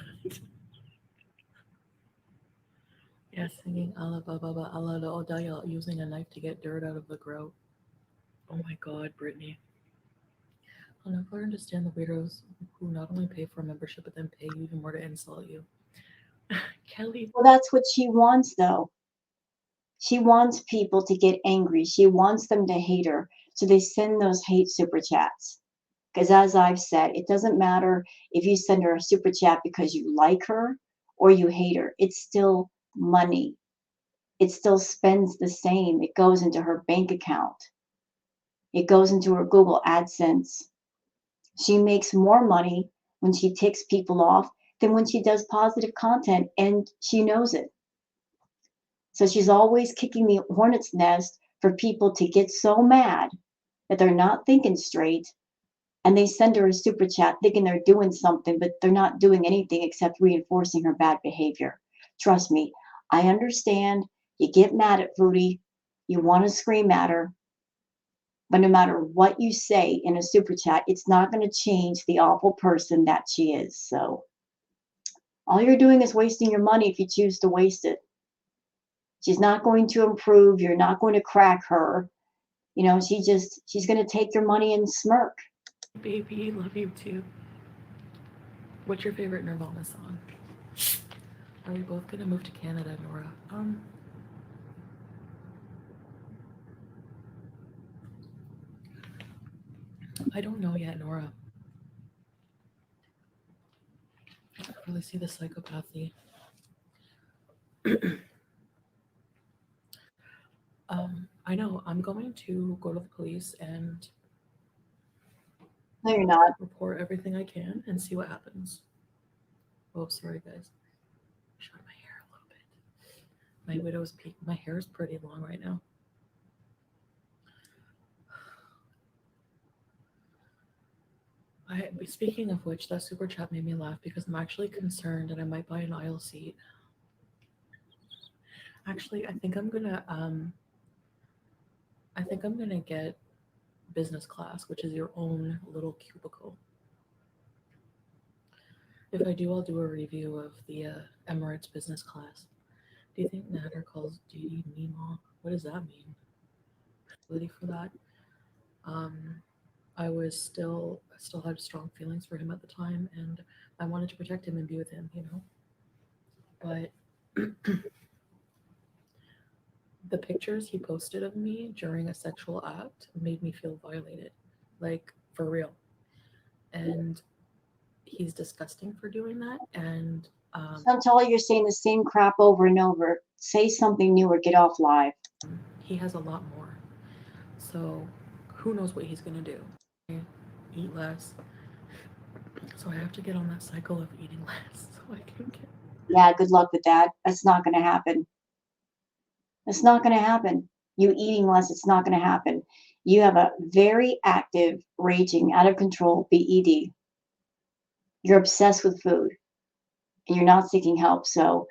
S2: Yeah, singing Allah Baba Allah Odaya using a knife to get dirt out of the grout. Oh my God, Brittany. I'll never understand the weirdos who not only pay for a membership but then pay you even more to insult you. Kelly.
S1: Well, that's what she wants, though. She wants people to get angry. She wants them to hate her. So they send those hate super chats. Because as I've said, it doesn't matter if you send her a super chat because you like her or you hate her. It's still money. It still spends the same. It goes into her bank account. It goes into her Google AdSense. She makes more money when she ticks people off than when she does positive content, and she knows it. So she's always kicking the hornet's nest for people to get so mad that they're not thinking straight, and they send her a super chat thinking they're doing something, but they're not doing anything except reinforcing her bad behavior. Trust me, I understand. You get mad at Foodie, you want to scream at her, but no matter what you say in a super chat, it's not going to change the awful person that she is. So all you're doing is wasting your money if you choose to waste it. She's not going to improve. You're not going to crack her. You know, she's going to take your money and smirk.
S2: Baby, love you too. What's your favorite Nirvana song? Are we both gonna move to Canada, Nora? I don't know yet, Nora. I can really see the psychopathy. I know. I'm going to go to the police and
S1: No, you're not.
S2: report everything I can and see what happens. Oh, sorry, guys. Showing my hair a little bit. My widow's peak. My hair is pretty long right now. Speaking of which, that super chat made me laugh because I'm actually concerned and I might buy an aisle seat. Actually, I think I'm gonna get business class, which is your own little cubicle. If I do, I'll do a review of the Emirates business class. Do you think Nader calls Dee Meemaw? What does that mean? Ready for that? I still had strong feelings for him at the time, and I wanted to protect him and be with him, you know. But the pictures he posted of me during a sexual act made me feel violated, like for real. And he's disgusting for doing that. And
S1: Don't tell her you're saying the same crap over and over. Say something new or get off live.
S2: he has a lot more. So who knows what he's gonna do? Eat less. So I have to get on that cycle of eating less so I can get.
S1: Yeah, good luck with that. That's not going to happen. It's not going to happen. You eating less, it's not going to happen. You have a very active, raging, out of control BED. You're obsessed with food and you're not seeking help. So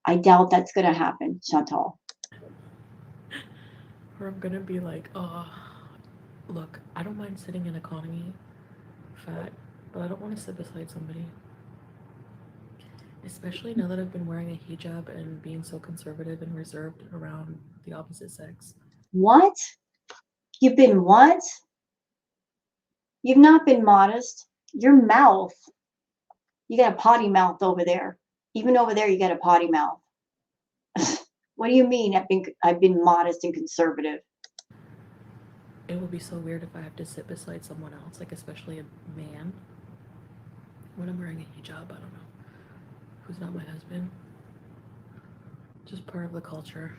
S1: I doubt that's going to happen, Chantal.
S2: Or I'm gonna be like, oh, look, I don't mind sitting in economy fat, but I don't want to sit beside somebody. Especially now that I've been wearing a hijab and being so conservative and reserved around the opposite sex.
S1: What? You've been what? You've not been modest. Your mouth, you got a potty mouth over there. Even over there, you got a potty mouth. What do you mean? I've been modest and conservative.
S2: It would be so weird if I have to sit beside someone else, like especially a man, when I'm wearing a hijab. I don't know. Who's not my husband? Just part of the culture.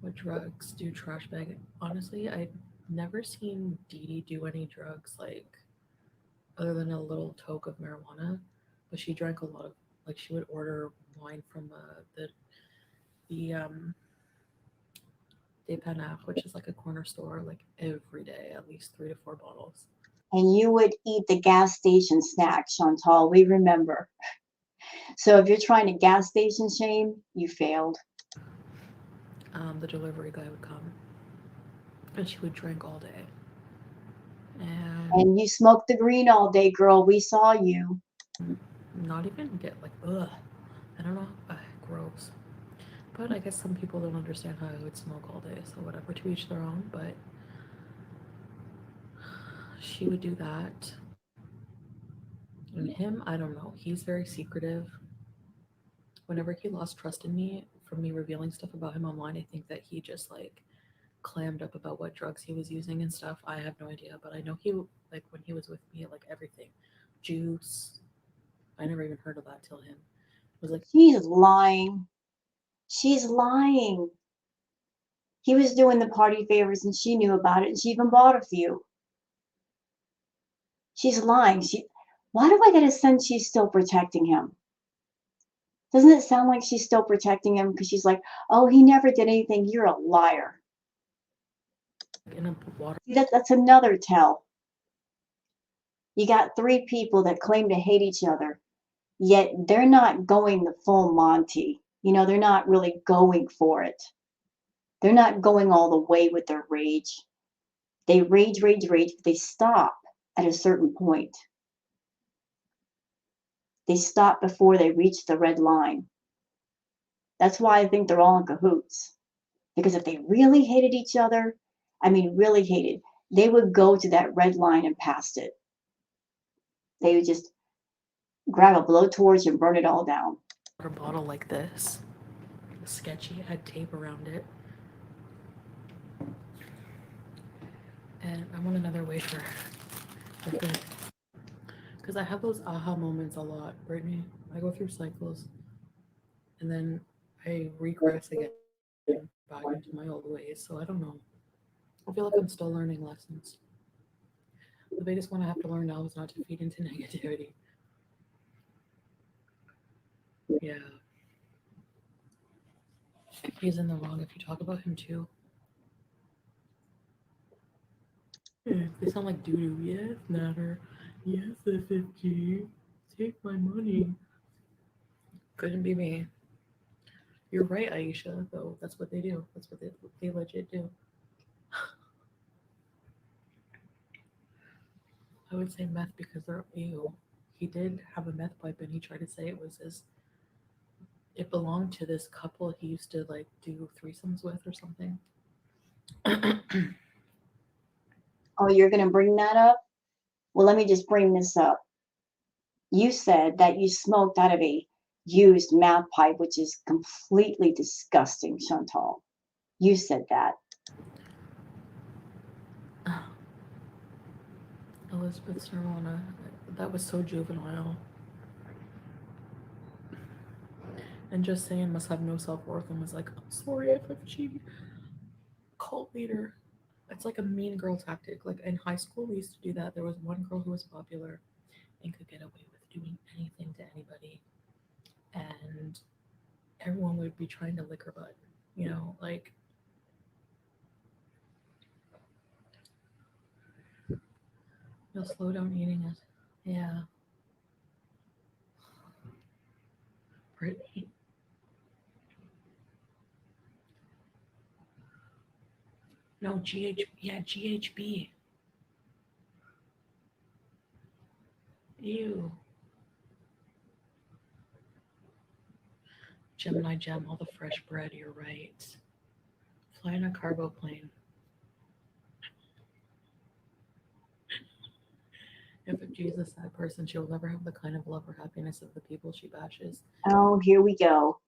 S2: What drugs do trash bag? Honestly, I've never seen Dee Dee do any drugs like other than a little toke of marijuana, but she drank a lot of like she would order wine from the De Panaf, which is like a corner store, like every day, at least 3 to 4 bottles.
S1: And you would eat the gas station snack, Chantal. We remember. So if you're trying to gas station shame, you failed.
S2: The delivery guy would come, and she would drink all day, and
S1: And you smoked the green all day, girl. We saw you.
S2: not even get like ugh. I don't know, gross. But I guess some people don't understand how I would smoke all day, so whatever, to each their own. But she would do that. And him, I don't know. He's very secretive. Whenever he lost trust in me from me revealing stuff about him online, I think that he just like clammed up about what drugs he was using and stuff. I have no idea, but I know he like when he was with me, like everything, juice. I never even heard of that till him. It was like
S1: She's lying. She's lying. He was doing the party favors and she knew about it and she even bought a few. She's lying. Why do I get a sense she's still protecting him? Doesn't it sound like she's still protecting him because she's like, oh, he never did anything. You're a liar.
S2: in a water.
S1: See, that's another tell. You got three people that claim to hate each other, yet they're not going the full Monty. They're not really going for it. They're not going all the way with their rage. They rage, rage, rage, but they stop at a certain point. They stop before they reach the red line. That's why I think they're all in cahoots. Because if they really hated each other, I mean, really hated, they would go to that red line and past it. They would just grab a blowtorch and burn it all down.
S2: Water bottle like this, sketchy, it had tape around it. And I want another wafer. Because I have those aha moments a lot, Brittany. I go through cycles and then I regress again back into my old ways. So I don't know. I feel like I'm still learning lessons. The biggest one I have to learn now is not to feed into negativity. Yeah. He's in the wrong if you talk about him too. They sound like doo doo. Yes, Natter. Yes, FFG. Take my money. Couldn't be me. You're right, Aisha, though. That's what they do. That's what they legit do. I would say meth because they're ew. He did have a meth pipe and he tried to say it belonged to this couple he used to like do threesomes with or something.
S1: Oh, you're going to bring that up? Well, let me just bring this up. You said that you smoked out of a used mouth pipe, which is completely disgusting, Chantal. You said that.
S2: Elizabeth Nirvana. That was so juvenile. And just saying must have no self worth and was like, I'm sorry, FFG. Cult leader. It's like a mean girl tactic. Like in high school, we used to do that. There was one girl who was popular and could get away with doing anything to anybody. And everyone would be trying to lick her butt. You know, like, you'll slow down eating it. Yeah, Brittany. No, yeah, GHB. Ew. Gemini Gem, all the fresh bread, you're right. Fly in a cargo plane. If Jesus is that person, she will never have the kind of love or happiness of the people she bashes.
S1: Oh, here we go.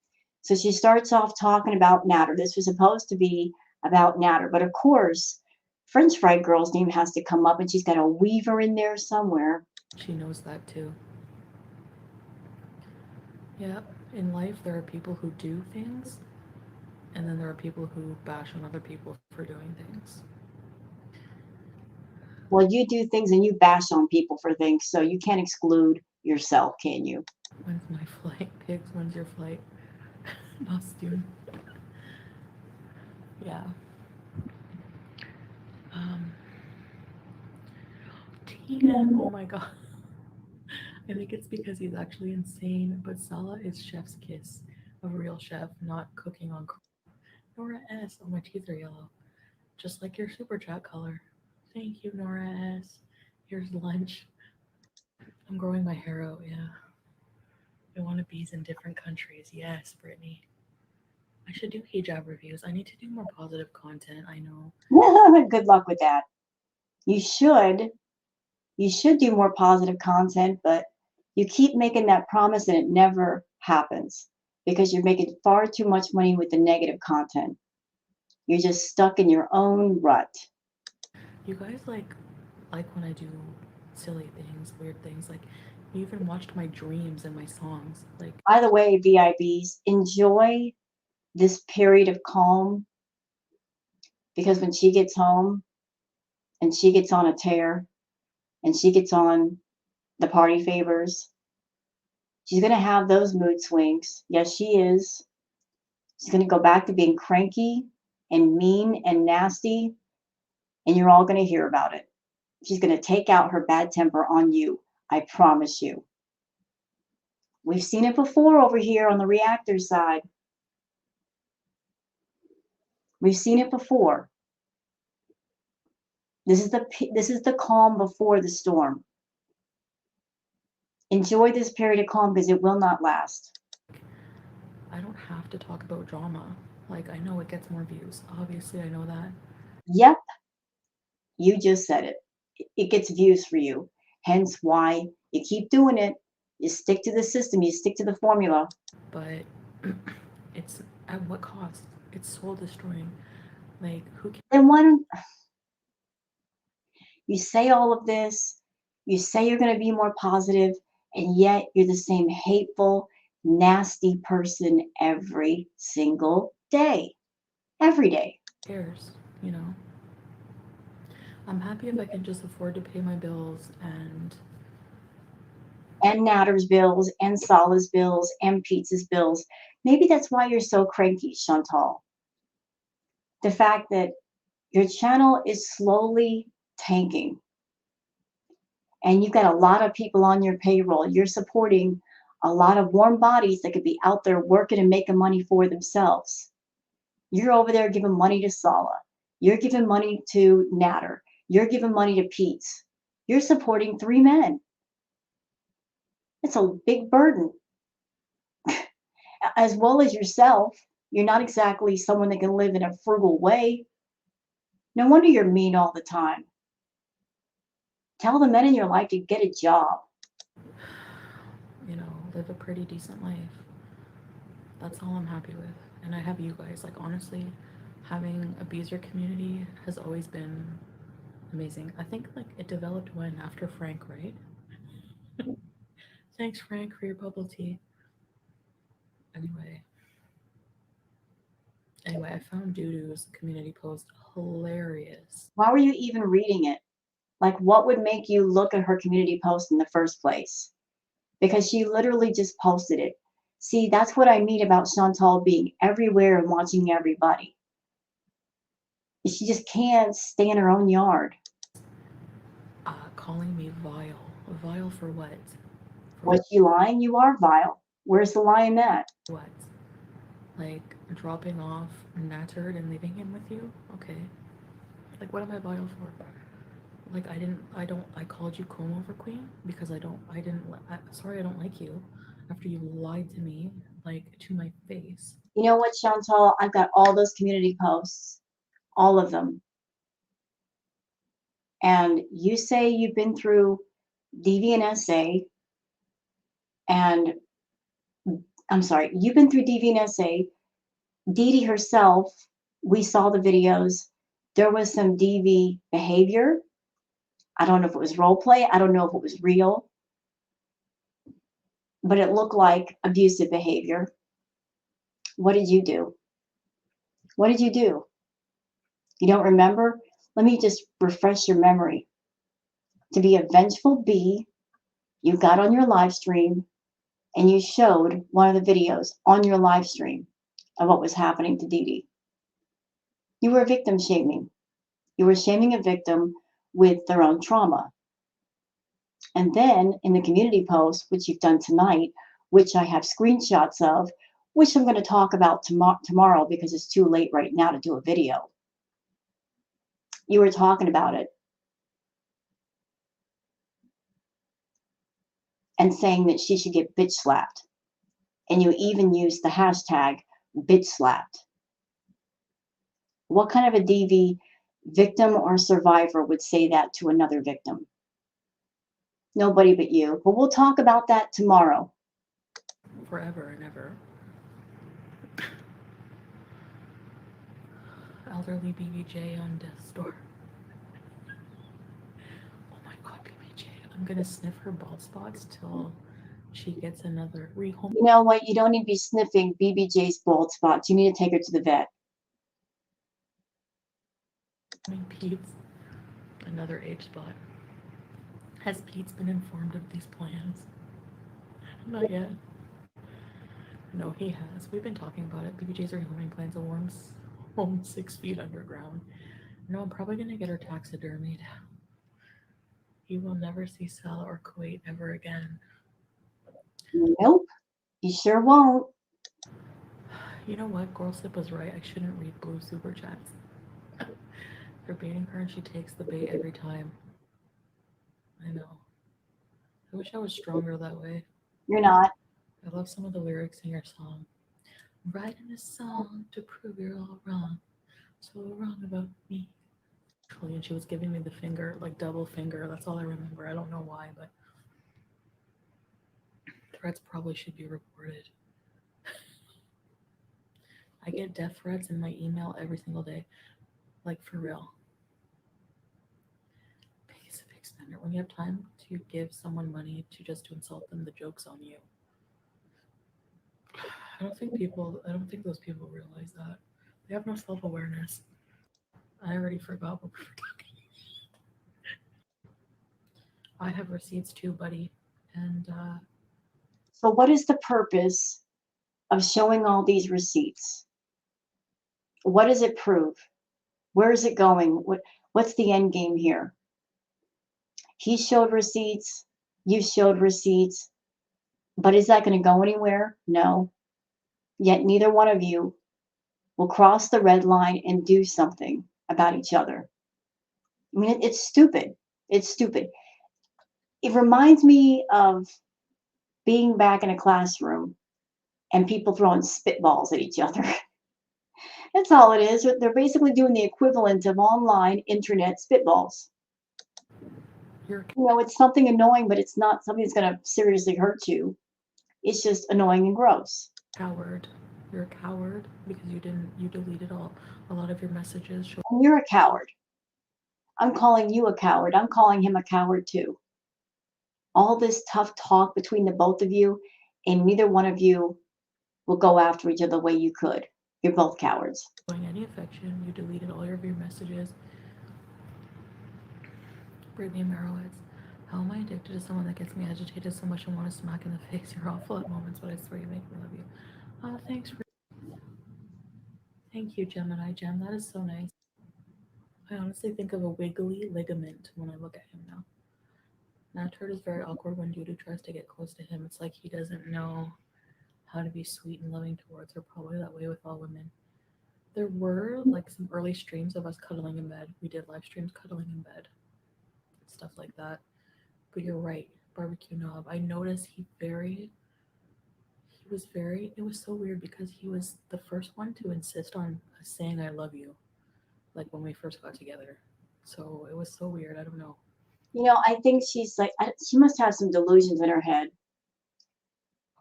S1: So she starts off talking about Natter. This was supposed to be about Natter, but of course, French Fry Girl's name has to come up, and she's got a Weaver in there somewhere.
S2: She knows that too. Yeah, in life, there are people who do things, and then there are people who bash on other people for doing things.
S1: Well, you do things and you bash on people for things, so you can't exclude yourself, can you?
S2: When's my flight? Pigs, when's your flight? Nostune. Yeah. Um, Tina. Oh my god. I think it's because he's actually insane, but Sala is chef's kiss. A real chef, not cooking on. Nora S. Oh, my teeth are yellow. Just like your super chat color. Thank you, Nora S. Here's lunch. I'm growing my hair out, yeah. I want to bees in different countries. Yes, Brittany. I should do hijab reviews. I need to do more positive content. I know.
S1: Good luck with that. You should. You should do more positive content, but you keep making that promise and it never happens because you're making far too much money with the negative content. You're just stuck in your own rut.
S2: You guys like when I do silly things, weird things. Like, you even watched my dreams and my songs. Like,
S1: By the way, VIBs, enjoy this period of calm because when she gets home and she gets on a tear and she gets on the party favors, she's going to have those mood swings. Yes, she is. She's going to go back to being cranky and mean and nasty, and you're all going to hear about it. She's going to take out her bad temper on you. I promise you. We've seen it before over here on the reactor side. We've seen it before. This is the calm before the storm. Enjoy this period of calm because it will not last.
S2: I don't have to talk about drama. Like, I know it gets more views. Obviously, I know that.
S1: Yep, you just said it. It gets views for you. Hence why you keep doing it. You stick to the system, you stick to the formula.
S2: But it's at what cost? It's soul destroying. Like, who can.
S1: Then why don't you say all of this? You say you're going to be more positive, and yet you're the same hateful, nasty person every single day. Every day.
S2: Cares, you know? I'm happy if I can just afford to pay my bills
S1: And Natter's bills, and Sala's bills, and Pizza's bills. Maybe that's why you're so cranky, Chantal. The fact that your channel is slowly tanking and you've got a lot of people on your payroll. You're supporting a lot of warm bodies that could be out there working and making money for themselves. You're over there giving money to Sala. You're giving money to Natter. You're giving money to Pete's. You're supporting three men. It's a big burden. As well as yourself, you're not exactly someone that can live in a frugal way. No wonder you're mean all the time. Tell the men in your life to get a job.
S2: you know, live a pretty decent life. That's all I'm happy with. And I have you guys. Like, honestly, having a Beezer community has always been amazing. I think, like, it developed when? After Frank, right? Thanks, Frank, for your bubble tea. Anyway. Anyway, I found Dudu's community post hilarious.
S1: Why were you even reading it? Like, what would make you look at her community post in the first place? Because she literally just posted it See, that's what I mean about Chantal being everywhere and watching everybody. She just can't stay in her own yard.
S2: Calling me vile. Vile for what? For
S1: Was she lying? You are vile. Where's the lie in that?
S2: what? Like dropping off Nattered and leaving him with you? Okay. Like what am I vile for? Like I called you comb over queen because sorry I don't like you after you lied to me, like to my face.
S1: You know what, Chantal? I've got all those community posts, all of them. And you say you've been through DVNSA, and I'm sorry, you've been through DVNSA. Dee Dee herself, we saw the videos. There was some DV behavior. I don't know if it was role play. I don't know if it was real, but it looked like abusive behavior. What did you do? What did you do? You don't remember? Let me just refresh your memory. To be a vengeful bee, you got on your live stream and you showed one of the videos on your live stream of what was happening to Dee Dee. You were victim shaming. You were shaming a victim with their own trauma. And then in the community post, which you've done tonight, which I have screenshots of, which I'm going to talk about tomorrow because it's too late right now to do a video. You were talking about it and saying that she should get bitch slapped. And you even used the hashtag bitch slapped. What kind of a DV victim or survivor would say that to another victim? Nobody but you. But we'll talk about that tomorrow.
S2: Forever and ever. Elderly BBJ on death's door. Oh my god, BBJ. I'm gonna sniff her bald spots till she gets another rehome.
S1: You know what? You don't need to be sniffing BBJ's bald spots. You need to take her to the vet.
S2: Pete's another age spot. Has Pete's been informed of these plans? Not yet. No, he has. We've been talking about it. BBJ's rehoming plans a home 6 feet underground. No, I'm probably gonna get her taxidermied. He will never see Sal or Kuwait ever again.
S1: Nope, you sure won't.
S2: You know what? Girlsip was right. I shouldn't read blue super chats. They're baiting her and she takes the bait every time. I know. I wish I was stronger that way.
S1: You're not.
S2: I love some of the lyrics in your song. I'm writing this song to prove you're all wrong. So wrong about me. And she was giving me the finger, like double finger. That's all I remember. I don't know why, but threats probably should be reported. I get death threats in my email every single day. Like for real. Biggest a big spender. When you have time to give someone money to insult them, the joke's on you. I don't think those people realize that. They have no self-awareness. I already forgot what we were talking about. I have receipts too, buddy. And
S1: So what is the purpose of showing all these receipts? What does it prove? Where is it going? What's the end game here? He showed receipts, you showed receipts, but is that going to go anywhere? No. Yet neither one of you will cross the red line and do something about each other. I mean, it's stupid. It's stupid. It reminds me of being back in a classroom and people throwing spitballs at each other. That's all it is. They're basically doing the equivalent of online internet spitballs.
S2: you're
S1: You know, it's something annoying, but it's not something that's going to seriously hurt you. It's just annoying and gross.
S2: a coward. You're a coward because you deleted a lot of your messages.
S1: And you're a coward. I'm calling you a coward. I'm calling him a coward too. All this tough talk between the both of you, and neither one of you will go after each other the way you could. You're both cowards.
S2: Showing any affection, you deleted all of your messages. Brittany Merowitz, How am I addicted to someone that gets me agitated so much and want to smack in the face? You're awful at moments, but I swear you make me love you. Oh, thanks for. Thank you, Gemini Gem. That is so nice. I honestly think of a wiggly ligament when I look at him now. Nattard is very awkward when Dudu tries to get close to him. It's like he doesn't know how to be sweet and loving towards her. Probably that way with all women. There were like some early streams of us cuddling in bed. We did live streams cuddling in bed, stuff like that. But you're right, barbecue knob. I noticed he was very, it was so weird because he was the first one to insist on saying I love you, like when we first got together. So it was so weird. I don't know.
S1: I think she's like, she must have some delusions in her head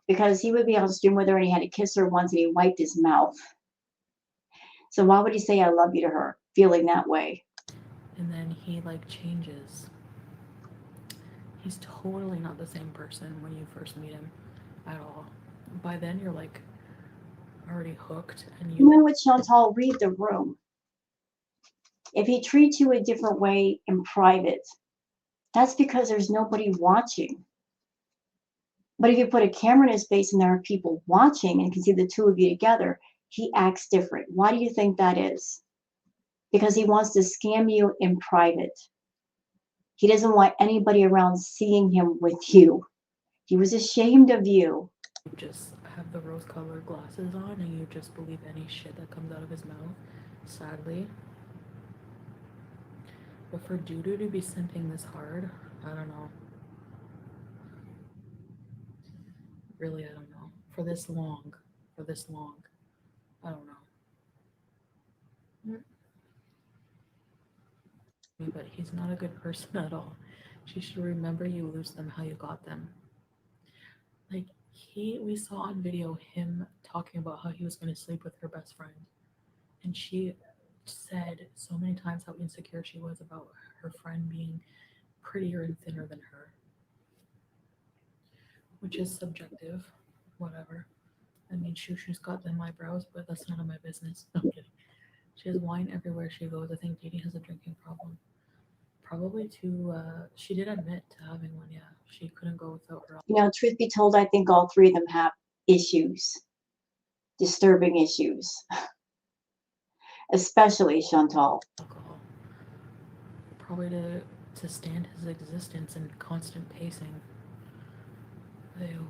S1: because he would be on stream with her and he had to kiss her once and he wiped his mouth. So why would he say I love you to her, feeling that way?
S2: And then he like changes. He's totally not the same person when you first meet him at all. By then you're like already hooked and
S1: You know what, Chantal? Read the room. If he treats you a different way in private, that's because there's nobody watching. But if you put a camera in his face and there are people watching and can see the two of you together, he acts different. Why do you think that is? Because he wants to scam you in private. He doesn't want anybody around seeing him with you. He was ashamed of you.
S2: just have the rose colored glasses on and you just believe any shit that comes out of his mouth, sadly. But for Dudu to be simping this hard, I don't know. Really, I don't know. For this long, I don't know. But he's not a good person at all. She should remember you lose them how you got them. Like we saw on video him talking about how he was going to sleep with her best friend, and she said so many times how insecure she was about her friend being prettier and thinner than her, which is subjective, whatever. I mean, she's got them eyebrows, but that's none of my business. No, I'm kidding. She has wine everywhere she goes. I think Dee has a drinking problem. Probably too. She did admit to having one. Yeah, she couldn't go without her
S1: Truth be told, I think all three of them have issues, disturbing issues, especially Chantal.
S2: alcohol. Probably to stand his existence in constant pacing. Ew.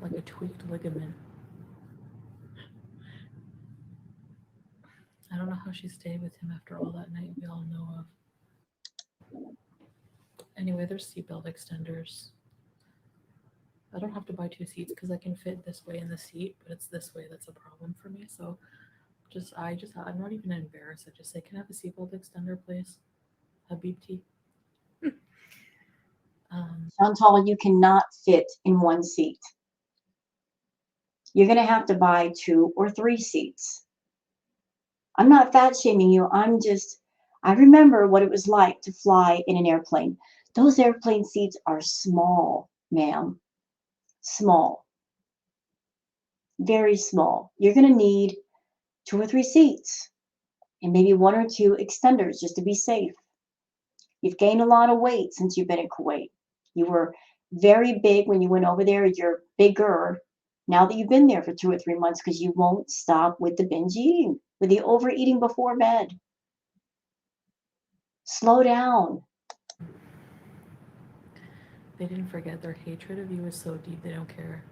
S2: Like a tweaked ligament. I don't know how she stayed with him after all that night we all know of. Anyway, there's seatbelt extenders. I don't have to buy two seats because I can fit this way in the seat, but it's this way that's a problem for me. So I'm not even embarrassed. I just say, can I have a seatbelt extender, please? Habibti.
S1: Chantal, you cannot fit in one seat. You're going to have to buy 2 or 3 seats. I'm not fat shaming you. I remember what it was like to fly in an airplane. Those airplane seats are small, ma'am. Small. Very small. You're going to need 2 or 3 seats and maybe 1 or 2 extenders just to be safe. You've gained a lot of weight since you've been in Kuwait. You were very big when you went over there. You're bigger now that you've been there for 2 or 3 months because you won't stop with the binge eating, with the overeating before bed. Slow down.
S2: They didn't forget their hatred of you is so deep they don't care.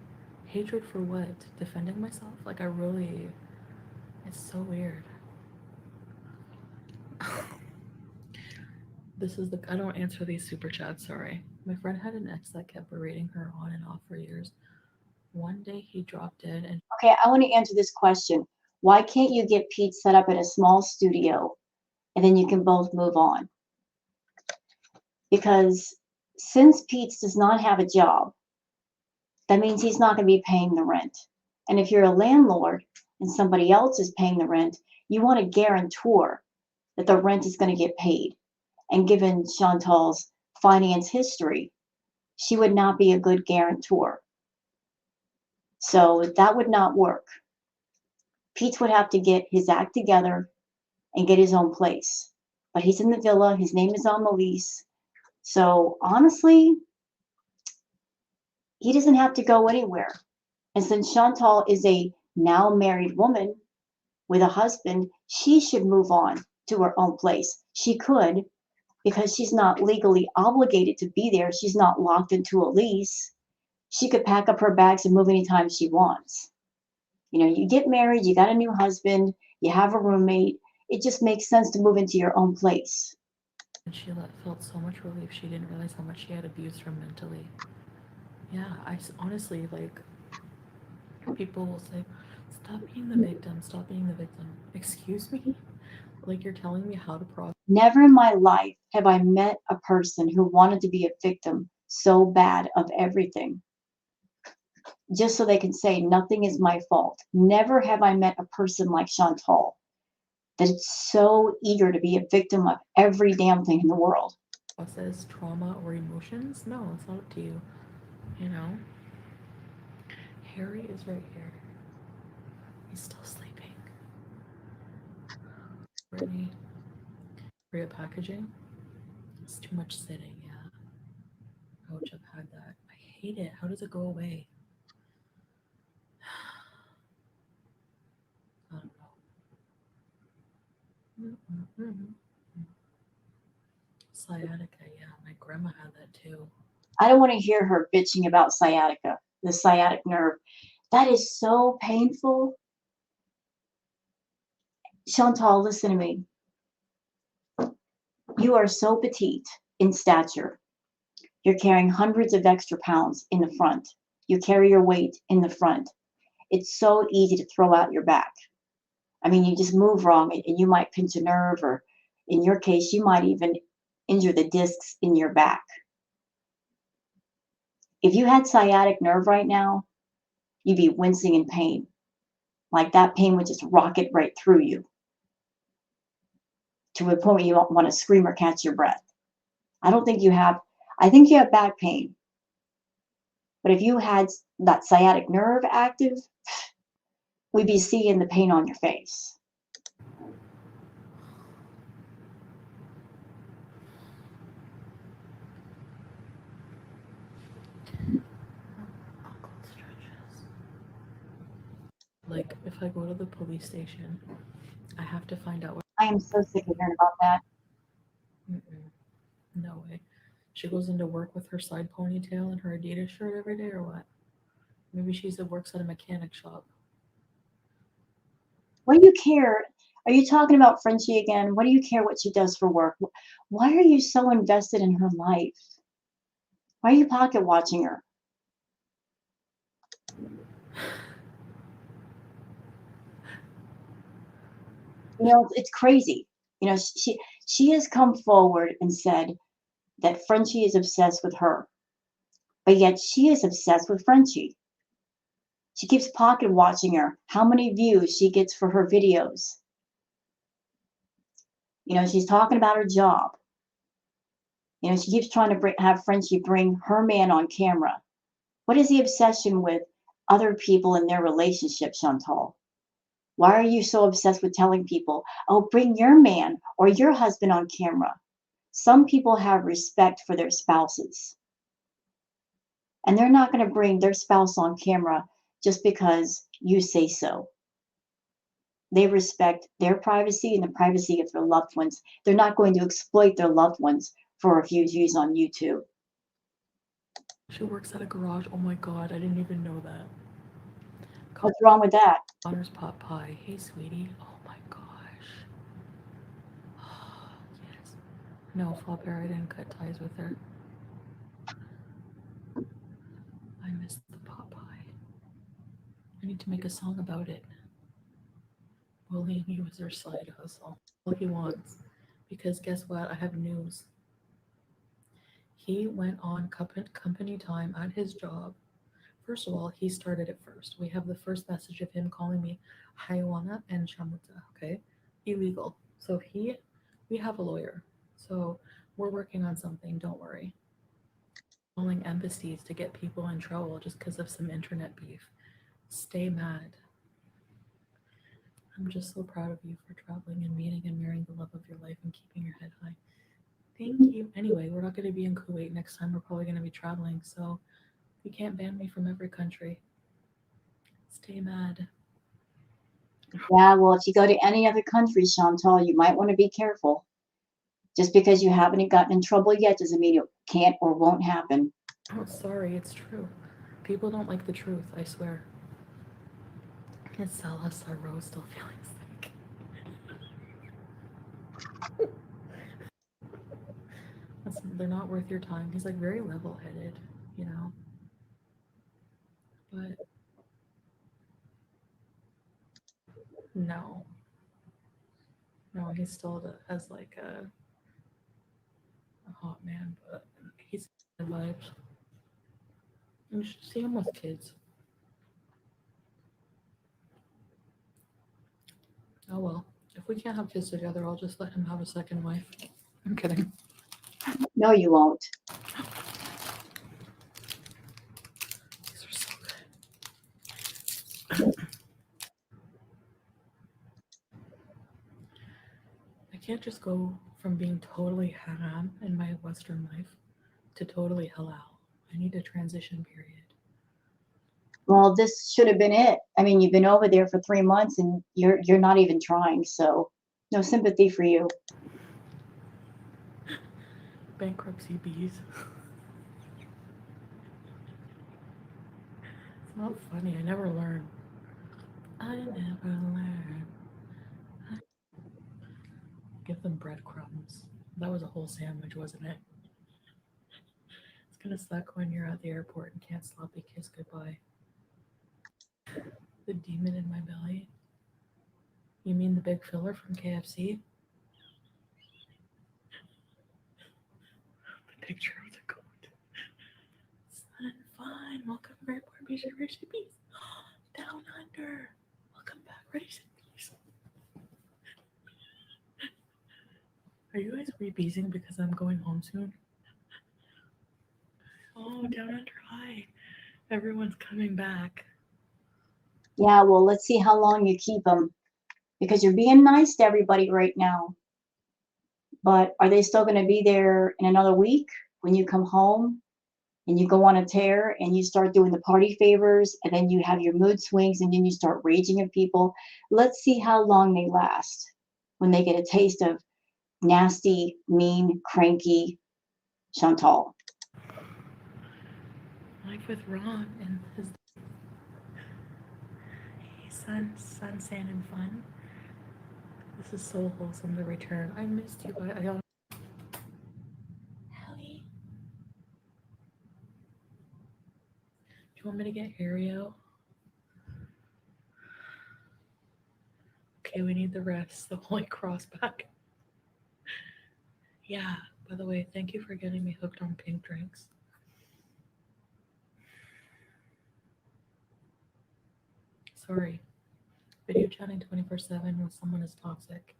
S2: Hatred for what? Defending myself? Like, I really. It's so weird. This is the. I don't answer these super chats, sorry. My friend had an ex that kept berating her on and off for years. One day he dropped dead and.
S1: Okay, I want to answer this question. Why can't you get Pete set up in a small studio and then you can both move on? Because since Pete does not have a job, that means he's not going to be paying the rent. And if you're a landlord and somebody else is paying the rent, you want to guarantor that the rent is going to get paid. And given Chantal's finance history, she would not be a good guarantor. So that would not work. Pete would have to get his act together and get his own place. but he's in the villa. His name is on the lease. So honestly, he doesn't have to go anywhere. And since Chantal is a now married woman with a husband, she should move on to her own place. She could, because she's not legally obligated to be there. She's not locked into a lease. She could pack up her bags and move anytime she wants. You know, you get married, you got a new husband, you have a roommate. It just makes sense to move into your own place.
S2: And she felt so much relief. She didn't realize how much she had abused her mentally. Yeah, honestly, like, people will say, stop being the victim, stop being the victim. Excuse me? Like, you're telling me how to process.
S1: Never in my life have I met a person who wanted to be a victim so bad of everything, just so they can say nothing is my fault. Never have I met a person like Chantal that's so eager to be a victim of every damn thing in the world.
S2: Process trauma or emotions? No, it's not up to you. You know? Harry is right here. He's still sleeping. Brittany, Korea packaging. It's too much sitting, yeah. Ouch, I've had that. I hate it. How does it go away? I don't know. Sciatica, yeah. My grandma had that too.
S1: I don't want to hear her bitching about sciatica, the sciatic nerve. That is so painful. Chantal, listen to me. You are so petite in stature. You're carrying hundreds of extra pounds in the front. You carry your weight in the front. It's so easy to throw out your back. I mean, you just move wrong and you might pinch a nerve, or in your case, you might even injure the discs in your back. If you had sciatic nerve right now, you'd be wincing in pain. Like that pain would just rocket right through you to a point where you don't want to scream or catch your breath. I don't think you have, I think you have back pain. But if you had that sciatic nerve active, we'd be seeing the pain on your face.
S2: Uncle stretches. Like, if I go to the police station, I have to find out what.
S1: I am so sick of hearing about that.
S2: Mm-mm, no way. She goes into work with her side ponytail and her Adidas shirt every day, or what? Maybe she's works at a mechanic shop.
S1: What do you care? Are you talking about Frenchie again? What do you care what she does for work? Why are you so invested in her life? Why are you pocket watching her? You know, it's crazy. You know, she has come forward and said that Frenchie is obsessed with her, but yet she is obsessed with Frenchie. She keeps pocket watching her, how many views she gets for her videos. You know, she's talking about her job. You know, she keeps trying to have Frenchie bring her man on camera. What is the obsession with other people in their relationship, Chantal? Why are you so obsessed with telling people, oh, bring your man or your husband on camera? Some people have respect for their spouses, and they're not going to bring their spouse on camera just because you say so. They respect their privacy and the privacy of their loved ones. They're not going to exploit their loved ones for a few views on YouTube.
S2: She works at a garage. Oh my god, I didn't even know that.
S1: What's wrong with that?
S2: Connor's pot pie. Hey, sweetie. Oh my gosh. Yes. No, Flopper, I didn't cut ties with her. I missed the pot pie. I need to make a song about it. Bullying you is her side hustle. All he wants. Because guess what? I have news. He went on company time at his job. First of all, he started it first. We have the first message of him calling me Haywana and Shamuta, okay? Illegal. So we have a lawyer. So we're working on something, don't worry. Calling embassies to get people in trouble just because of some internet beef. Stay mad. I'm just so proud of you for traveling and meeting and marrying the love of your life and keeping your head high. Thank you. Anyway, we're not going to be in Kuwait next time. We're probably going to be traveling, so you can't ban me from every country. Stay mad.
S1: Yeah, well, if you go to any other country, Chantal, you might want to be careful. Just because you haven't gotten in trouble yet doesn't mean it can't or won't happen.
S2: Oh, sorry, it's true. People don't like the truth, I swear. Can sell us our rose still feeling sick. They're not worth your time. He's like very level headed, you know? But no. No, he still has like a hot man, but he's vibes. You should see him with kids. Oh well. If we can't have kids together, I'll just let him have a second wife. I'm kidding.
S1: No, you won't.
S2: These are so good. I can't just go from being totally ham in my Western life to totally halal. I need a transition period.
S1: Well, this should have been it. I mean, you've been over there for 3 months and you're not even trying, so no sympathy for you.
S2: Bankruptcy bees. It's not funny. I never learn. I never learn. Give them breadcrumbs. That was a whole sandwich, wasn't it? It's gonna suck when you're at the airport and can't sloppy kiss goodbye. The demon in my belly. You mean the big filler from KFC? The picture of the goat. Sun, fine. Welcome, Great Barbie recipes. Down under. Welcome back, recipes. Are you guys rebeezing because I'm going home soon? Oh, down under high. Everyone's coming back.
S1: Yeah, well, let's see how long you keep them because you're being nice to everybody right now. But are they still going to be there in another week when you come home and you go on a tear and you start doing the party favors and then you have your mood swings and then you start raging at people? Let's see how long they last when they get a taste of nasty, mean, cranky Chantal.
S2: Life with Ron and his son, sand, and fun. This is so wholesome to return. I missed you, but I don't. Hallie, do you want me to get Harry out? Okay, we need the rest. The Holy Cross back. Yeah, by the way, thank you for getting me hooked on pink drinks. Sorry. Video chatting 24/7 when someone is toxic.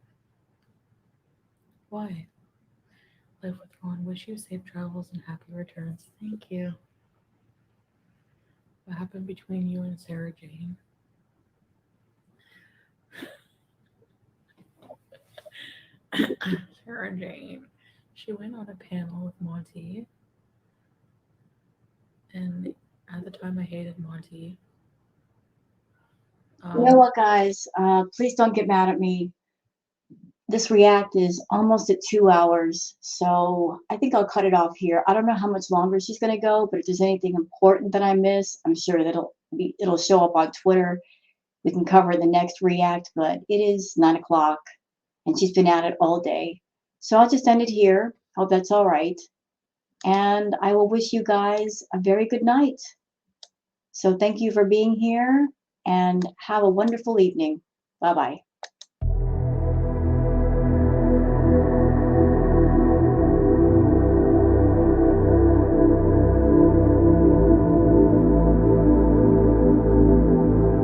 S2: Why? Live with Ron. Wish you safe travels and happy returns. Thank you. What happened between you and Sarah Jane? Sarah Jane. She went on a panel with Monty. And at the time, I hated Monty.
S1: You know what, guys? Please don't get mad at me. This react is almost at 2 hours, so I think I'll cut it off here. I don't know how much longer she's going to go, but if there's anything important that I miss, I'm sure that it'll show up on Twitter. We can cover the next react, but it is 9 o'clock and she's been at it all day. So I'll just end it here. Hope that's all right. And I will wish you guys a very good night. So thank you for being here and have a wonderful evening. Bye-bye.